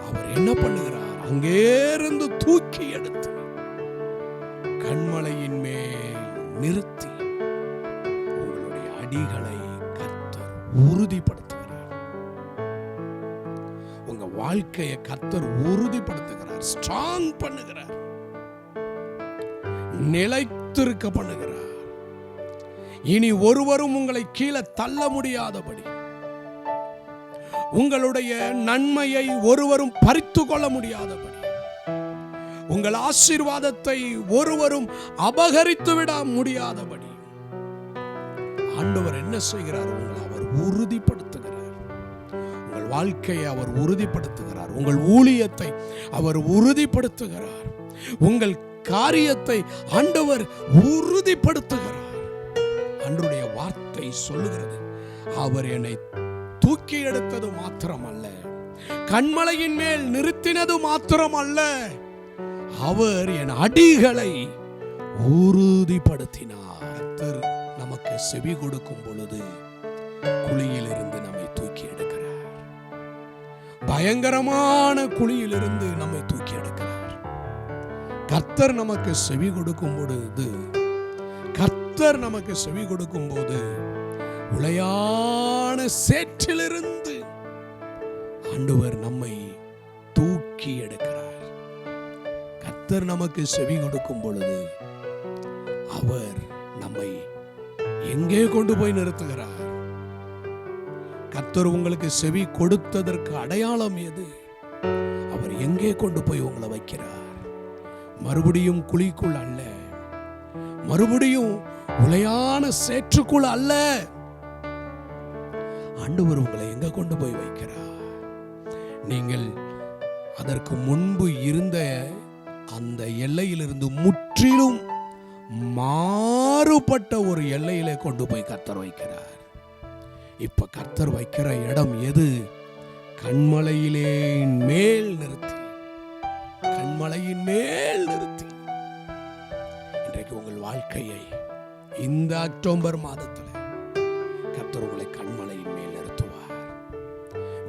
அவர் என்ன பண்ணுகிறார்? அங்கேருந்து தூக்கி எடுத்து கண்மலையின் மேல் நிறுத்தி உங்களுடைய அடிகளை கர்த்தர் உறுதிப்படுத்துகிறார். உங்க வாழ்க்கையை கர்த்தர் உறுதிப்படுத்துகிறார், ஸ்ட்ராங் பண்ணுகிறார், நிலைத்திருக்க பண்ணுகிறார். இனி ஒருவரும் உங்களை கீழே தள்ள முடியாதபடி, உங்களுடைய நன்மையை ஒருவரும் பறித்து கொள்ள முடியாதபடி, உங்கள் ஆசீர்வாதத்தை ஒருவரும் அபகரித்து விட முடியாதபடி ஆண்டவர் என்ன செய்கிறார்? உங்களை அவர் உறுதிப்படுத்துகிறார். உங்கள் வாழ்க்கையை அவர் உறுதிப்படுத்துகிறார். உங்கள் ஊழியத்தை அவர் உறுதிப்படுத்துகிறார். உங்கள் காரியத்தை ஆண்டவர் உறுதிப்படுத்துகிறார். ஆண்டவருடைய வார்த்தை சொல்லுகிறது, அவர் என்னை தூக்கி எடுத்தது மாத்திரமல்ல, கண்மலையின் மேல் நிறுத்தினது மாத்திரமல்ல, அவர் என் அடிகளை உறுதிப்படுத்தினார். நமக்கு செவி கொடுக்கும் பொழுது குழியில் இருந்து நம்மை தூக்கி எடுக்கிறார். பயங்கரமான குழியில் இருந்து நம்மை தூக்கி எடுக்கிறார். கர்த்தர் நமக்கு செவி கொடுக்கும் பொழுது, கர்த்தர் நமக்கு செவி கொடுக்கும் போது உளையான சேற்றிலிருந்து ஆண்டவர் நம்மை தூக்கி எடுக்கிறார். கர்த்தர் நமக்கு செவி கொடுக்கும் பொழுது அவர் நம்மை எங்கே கொண்டு போய் நிறுத்துகிறார்? கர்த்தர் உங்களுக்கு செவி கொடுத்ததற்கு அடையாளம் எது? அவர் எங்கே கொண்டு போய் உங்களை வைக்கிறார்? மறுபடியும் குழிக்குள் அல்ல, மறுபடியும் உளையான சேற்றுக்குள் அல்ல. ஆண்டவர் உங்களை எங்க கொண்டு போய் வைக்கிறார்? நீங்கள் அதற்கு முன்பு இருந்த அந்த எல்லையிலிருந்து முற்றிலும் மாறுபட்ட ஒரு எல்லையிலே கொண்டு போய் கர்த்தர் வைக்கிறார். இப்ப கர்த்தர் வைக்கிற இடம் எது? கண்மலையிலே மேல் நிறுத்தி, கண்மலையின் மேல் நிறுத்தி. இன்றைக்கு உங்கள் வாழ்க்கையை இந்த அக்டோபர் மாதத்தில் கர்த்தர் உங்களை கண்மலையின் மேல் நிறுத்துவார்.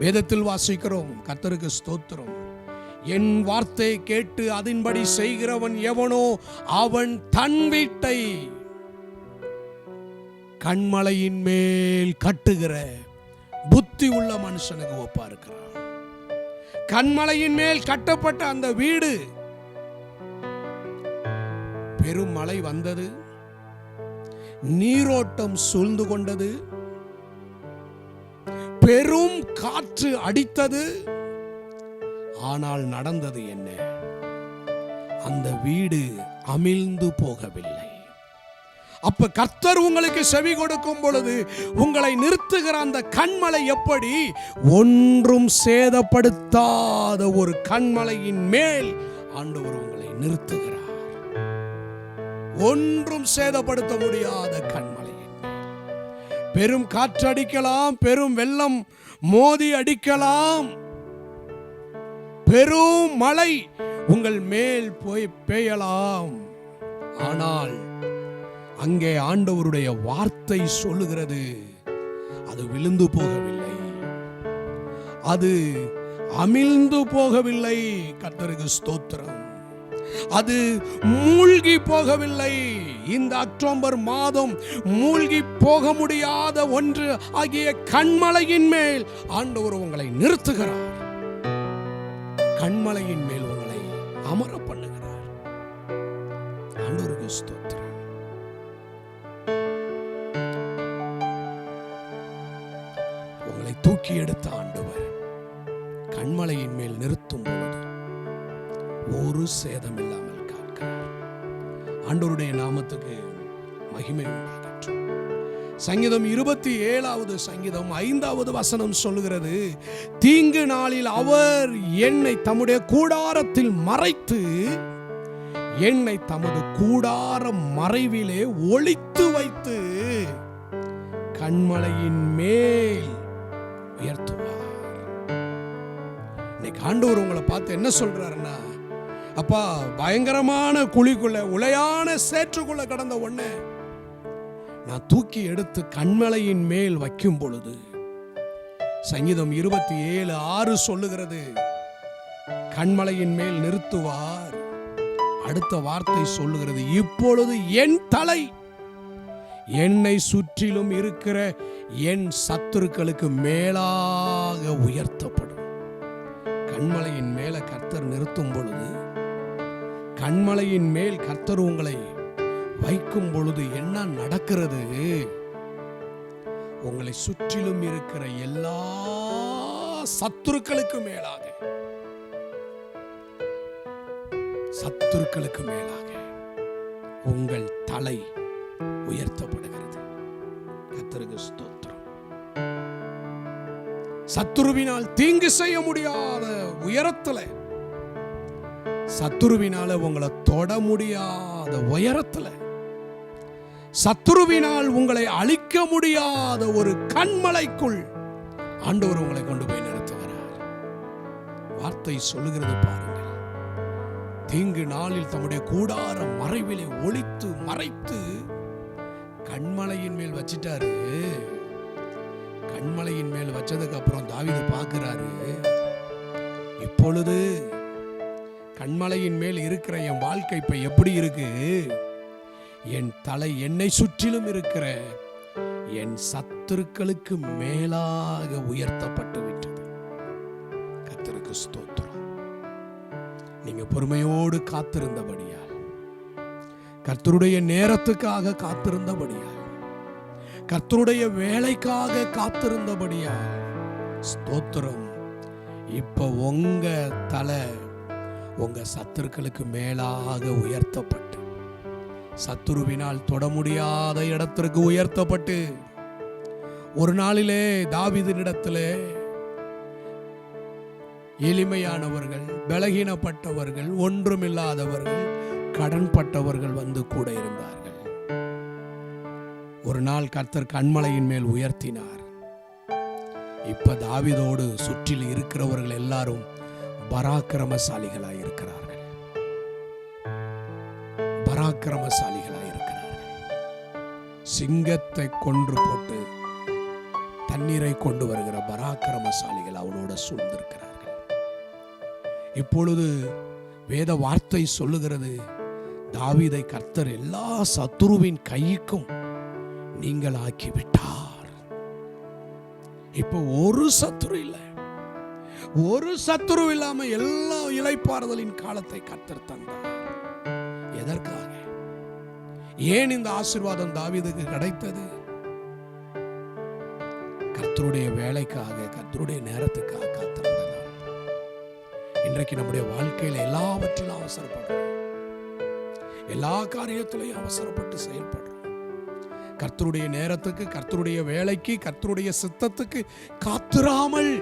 வேதத்தில் வாசிக்கிறோம், கர்த்தருக்கு ஸ்தோத்திரம், என் வார்த்தை கேட்டு அதன்படி செய்கிறவன் எவனோ அவன் தன் வீட்டை கண்மலையின் மேல் கட்டுகிற புத்தி உள்ள மனுஷனுக்கு ஒப்பா இருக்கிறான். கண்மலையின் மேல் கட்டப்பட்ட அந்த வீடு, பெரும் மழை வந்தது, நீரோட்டம் சூழ்ந்து கொண்டது, பெரும் காற்று அடித்தது. ஆனால் நடந்தது என்ன? அந்த வீடு அமிழ்ந்து போகவில்லை. அப்ப கர்த்தர் உங்களுக்கு செவி கொடுக்கும் பொழுது உங்களை நிறுத்துகிற அந்த கண்மலை எப்படி? ஒன்றும் சேதப்படுத்தாத ஒரு கண்மலையின் மேல் ஆண்டவர் உங்களை நிறுத்துகிறார். ஒன்றும் சேதப்படுத்த முடியாத கண்மலையின் மேல். பெரும் காற்று அடிக்கலாம், பெரும் வெள்ளம் மோதி அடிக்கலாம், பெரும் மழை உங்கள் மேல் போய் பெய்யலாம். ஆனால் அங்கே ஆண்டவருடைய வார்த்தை சொல்லுகிறது, அது விழுந்து போகவில்லை, அது அமிழ்ந்து போகவில்லை. கர்த்தருக்கு ஸ்தோத்திரம். அது மூழ்கி போகவில்லை. இந்த அக்டோபர் மாதம் மூழ்கி போக முடியாத ஒன்று ஆகிய கண்மலையின் மேல் ஆண்டவர் உங்களை நிறுத்துகிறார். கண்மலையின் மேல் உங்களை அமர பண்ணுகிறார். ஆண்டவருக்கு ஸ்தோத்திரம். உங்களை தூக்கி எடுத்த ஆண்டவர் கண்மலையின் மேல் நிறுத்தும் பொழுது ஒரு சேதம் இல்லாமல் காக்கிறார். ஆண்டவருடைய நாமத்துக்கு மகிமை உண்டாகட்டும். சங்கீதம் 27வது சங்கீதம் 5வது வசனம் சொல்லுகிறது, தீங்கு நாளில் அவர் என்னை தம்முடைய கூடாரத்தில் மறைத்து என்னை தமது கூடார மறைவிலே ஒளித்து வைத்து கண்மலையின் மேல் உயர்த்துவார். இன்னைக்கு ஆண்டவர் உங்களை பார்த்து என்ன சொல்றாருன்னா, அப்பா, பயங்கரமான குழிக்குள்ள உளையான சேற்றுக்குள்ள கடந்த ஒண்ணு நான் தூக்கி எடுத்து கண்மலையின் மேல் வைக்கும் பொழுது, சங்கீதம் 27:6 சொல்லுகிறது, கண்மலையின் மேல் நிறுத்துவார். அடுத்த வார்த்தை சொல்லுகிறது, இப்பொழுது என் தலை என்னை சுற்றிலும் இருக்கிற என் சத்துருக்களுக்கு மேலாக உயர்த்தப்படும். கண்மலையின் மேல கர்த்தர் நிறுத்தும் பொழுது, கண்மலையின் மேல் கர்த்தர் உங்களை வைக்கும் பொழுது என்ன நடக்கிறது? உங்களை சுற்றிலும் இருக்கிற எல்லா சத்துருக்களுக்கு மேலாக, சத்துருக்களுக்கு மேலாக உங்கள் தலை உயர்த்தப்படுகிறது. கர்த்தருக்கு ஸ்தோத்திரம். சத்துருவினால் தீங்கு செய்ய முடியாத உயரத்துல, சத்துருவினால உங்களை தொட முடியாத உயரத்துல, சத்துருவினால் உங்களை அழிக்க முடியாத ஒரு கண்மலைக்குள் ஆண்டவர் உங்களை கொண்டு போய் நிறுத்துகிறார். வார்த்தை சொல்லுகிறது பாருங்கள். தீங்கு நாளில் தம்முடைய கூடார மறைவிலே ஒளித்து மறைத்து கண்மலையின் மேல் வச்சிட்டாரு. கண்மலையின் மேல் வச்சதுக்கு அப்புறம் தாவீது பார்க்கிறாரு, இப்பொழுது கண்மலையின் மேல் இருக்கிற என் வாழ்க்கை இப்ப எப்படி இருக்கு? என் தலை என்னை சுற்றிலும் இருக்கிற என் சத்துருக்களுக்கு மேலாக உயர்த்தப்பட்டு விட்டது. கர்த்தருக்கு ஸ்தோத்திரம். நீங்க பொறுமையோடு காத்திருந்தபடியால், கர்த்தருடைய நேரத்துக்காக காத்திருந்தபடியால், கர்த்தருடைய வேலைக்காக காத்திருந்தபடியால் ஸ்தோத்திரம். இப்ப உங்க தலை உங்க சத்துருக்களுக்கு மேலாக உயர்த்தப்பட்டு, சத்துருவினால் தொட முடியாத இடத்திற்கு உயர்த்தப்பட்டு, ஒரு நாளிலே தாவீதினிடத்திலே எளிமையானவர்கள், பலகீனப்பட்டவர்கள், ஒன்றுமில்லாதவர்கள், கடன்பட்டவர்கள் வந்து கூட இருந்தார்கள். ஒரு நாள் கர்த்தர் கண்மலையின் மேல் உயர்த்தினார். இப்ப தாவீதோடு சுற்றில் இருக்கிறவர்கள் எல்லாரும் பராக்கிரமசாலிகளாய் இருக்கிறார்கள். பராக்கிரமசாலிகளாய் இருக்கிறார்கள். சிங்கத்தை கொன்று போட்டு தண்ணீரை கொண்டு வருகிற பராக்கிரமசாலிகள் அவனோட சூழ்ந்திருக்கிறார்கள். இப்பொழுது வேத வார்த்தை சொல்லுகிறது, தாவீதை கர்த்தர் எல்லா சத்துருவின் கைக்கும் நீங்கள் ஆக்கிவிட்டார். இப்ப ஒரு சத்துரு இல்லை, ஒரு சத்துரு இல்லாம எல்லா இளைப்பாறுதலின் காலத்தை கர்த்தர் தந்தார். எதற்காக? ஏன் இந்த ஆசீர்வாதம் தாவீதுக்கு கிடைத்தது? கர்த்தருடைய வேலைக்காக, கர்த்தருடைய நேரத்துக்காக காத்திருந்ததால். இன்றைக்கு நம்முடைய வாழ்க்கையில எல்லாவற்றிலும் அவசரப்படுறோம், எல்லா காரியத்திலையும் அவசரப்பட்டு செயல்படுறோம். கர்த்தருடைய நேரத்துக்கு, கர்த்தருடைய வேலைக்கு, கர்த்தருடைய சித்தத்துக்கு காத்திராமல்.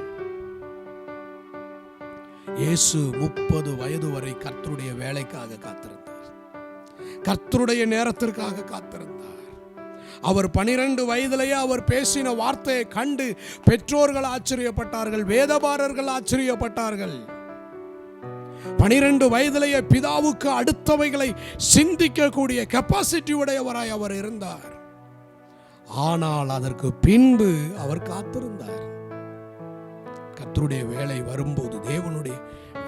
இயேசு 30 வயது வரை கர்த்தருடைய வேலைக்காக காத்திருந்தார், கர்த்தருடைய நேரத்திற்காக காத்திருந்தார். அவர் 12 வயதிலேயே அவர் பேசின வார்த்தையை கண்டு பெற்றோர்கள் ஆச்சரியப்பட்டார்கள், வேதபாரர்கள் ஆச்சரியப்பட்டார்கள். 12 வயதிலேயே பிதாவுக்கு அடுத்தவைகளை சிந்திக்கக்கூடிய கெப்பாசிட்டி உடையவராய் அவர் இருந்தார். ஆனால் அதற்கு பின்பு அவர் காத்திருந்தார். கர்த்தருடைய வேலை வரும்போது, தேவனுடைய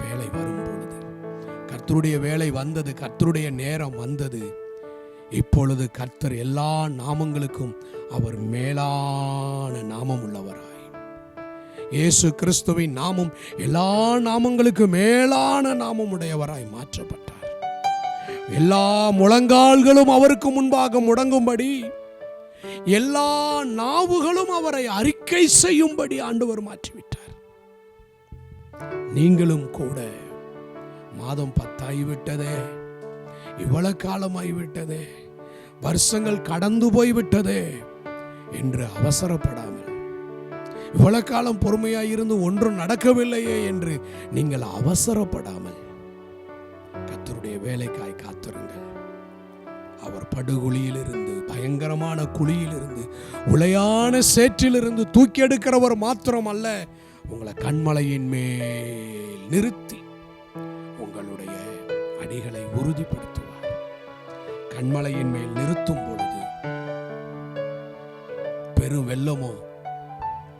வேலை வரும்பொழுது, கர்த்தருடைய வேலை வந்தது, கர்த்தருடைய நேரம் வந்தது. இப்பொழுது கர்த்தர் எல்லா நாமங்களுக்கும் அவர் மேலான நாமம் உள்ளவராய், இயேசு கிறிஸ்துவின் நாமம் எல்லா நாமங்களுக்கு மேலான நாமம் உடையவராய் மாற்றப்பட்டார். எல்லா முழங்கால்களும் அவருக்கு முன்பாக முடங்கும்படி, எல்லா நாவுகளும் அவரை அறிக்கை செய்யும்படி ஆண்டவர் மாற்றிவிட்டார். நீங்களும் கூட மாதம் 10 ஆகிவிட்டதே, இவ்வளவு காலமாகிவிட்டதே, வருஷங்கள் கடந்து போய்விட்டதே என்று அவசரப்படாமல், இவ்வளவு காலம் பொறுமையாயிருந்து ஒன்றும் நடக்கவில்லையே என்று நீங்கள் அவசரப்படாமல் கர்த்தருடைய வேலைக்காய் காத்திருங்கள். அவர் படுகுழியிலிருந்து, பயங்கரமான குழியிலிருந்து, உளையான சேற்றிலிருந்து தூக்கி எடுக்கிறவர் மாத்திரம் அல்ல, உங்களை கண்மலையின் மேல் நிறுத்தி உங்களுடைய அடிகளை உறுதிப்படுத்துவார். கண்மலையின் மேல் நிறுத்தும் பொழுது பெரும் வெள்ளமோ,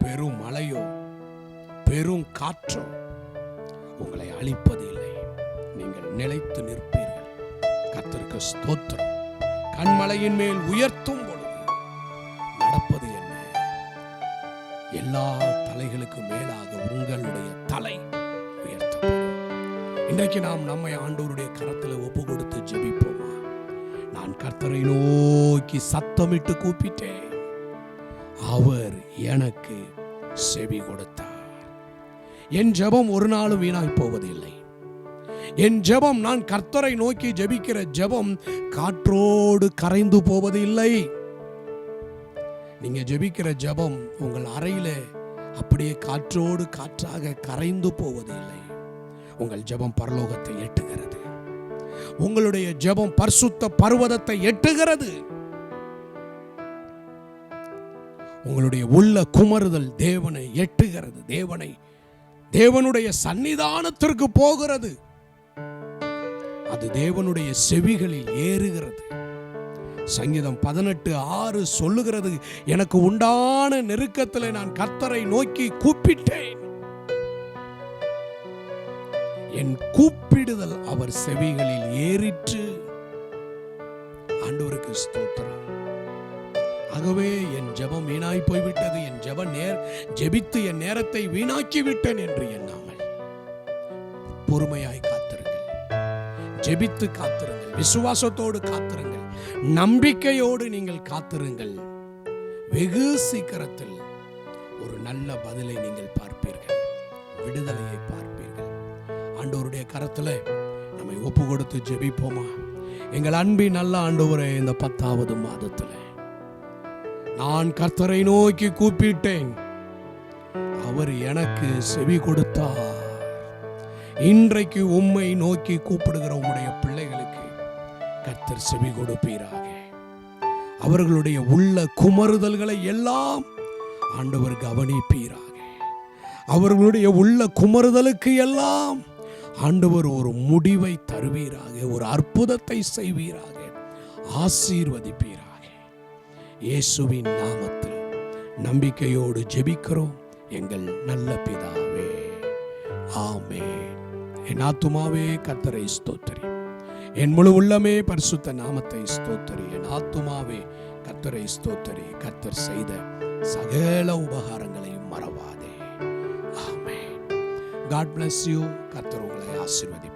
பெரும் மழையோ, பெரும் காற்றோ உங்களை அழிப்பது இல்லை. நீங்கள் நிலைத்து நிற்பீர்கள். கர்த்தருக்கு ஸ்தோத்திரம். கண்மலையின் மேல் உயர்த்தும் பொழுது நடப்பது என்ன? எல்லா தலைகளுக்கு மேலாக உங்களுடைய தலை உயர்த்தப்படும். இன்றைக்கு நாம் நம்மை ஆண்டவருடைய கரத்தில் ஒப்பு கொடுத்து ஜெபிப்போமா? நான் கர்த்தரை நோக்கி சத்தமிட்டு கூப்பிட்டேன், அவர் எனக்கு செவி கொடுத்தார். என் ஜெபம் ஒரு நாளும் வீணாய் போவதில்லை. என் ஜெபம், நான் கர்த்தரை நோக்கி ஜெபிக்கிற ஜெபம் காற்றோடு கரைந்து போவது இல்லை. நீங்க ஜெபிக்கிற ஜெபம் உங்கள் அறையில அப்படியே காற்றோடு காற்றாக கரைந்து போவது இல்லை. உங்கள் ஜெபம் பரலோகத்தை எட்டுகிறது. உங்களுடைய ஜெபம் பரிசுத்த பர்வதத்தை எட்டுகிறது. உங்களுடைய உள்ள குமறுதல் தேவனை எட்டுகிறது. தேவனுடைய சன்னிதானத்திற்கு போகிறது. அது தேவனுடைய செவிகளில் ஏறுகிறது. சங்கீதம் 18:6 சொல்லுகிறது, எனக்கு உண்டான நெருக்கத்தில் நான் கர்த்தரை நோக்கி கூப்பிட்டேன். என் கூப்பிடுதல் அவர் செவிகளில் ஏறிற்று. ஆண்டவருக்கு ஸ்தோத்திரம். ஆகவே என் ஜெபம் வீணாய் போய்விட்டது, என் ஜெபித்து என் நேரத்தை வீணாக்கி விட்டேன் என்று எண்ணாமல் பொறுமையாய் காத்திருங்கள். ஜெபித்து காத்திருங்கள். விசுவாசத்தோடு காத்திருங்கள். நம்பிக்கையோடு நீங்கள் காத்திருங்கள். வெகு சீக்கிரத்தில் ஒரு நல்ல பதிலை நீங்கள் பார்ப்பீர்கள். விடுதலையை பார்ப்பீர்கள். ஆண்டவருடைய கரத்தில் நம்மை ஒப்பு கொடுத்து ஜெபிப்போமா? எங்கள் அன்பின் நல்ல ஆண்டவரே, இந்த 10வது மாதத்தில் நான் கர்த்தரை நோக்கி கூப்பிட்டேன், அவர் எனக்கு செவி கொடுத்தார். இன்றைக்கு உம்மை நோக்கி கூப்பிடுகிற உம்முடைய பிள்ளைகளுக்கு கர்த்தர் செவி கொடுப்பீராக. அவர்களுடைய உள்ள குமறுதல்களை எல்லாம் ஆண்டவர் கவனிப்பீராக. அவர்களுடைய உள்ள குமறுதலுக்கு எல்லாம் ஆண்டவர் ஒரு முடிவை தருவீராக. ஒரு அற்புதத்தை செய்வீராக. ஆசீர்வதிப்பீராக. இயேசுவின் நாமத்தில் நம்பிக்கையோடு ஜெபிக்கிறோம் எங்கள் நல்ல பிதாவே, ஆமென். என் ஆத்துமாவே கர்த்தரை ஸ்தோத்திரி, என் முழு உள்ளமே பரிசுத்த நாமத்தை ஸ்தோத்திரி. என் ஆத்துமாவே கர்த்தரை ஸ்தோத்திரி. கர்த்தர் செய்த சகல உபகாரங்களையும் மறவாதே. ஆமென். God bless you. கர்த்தர் உங்களை ஆசீர்வதிப்பார்.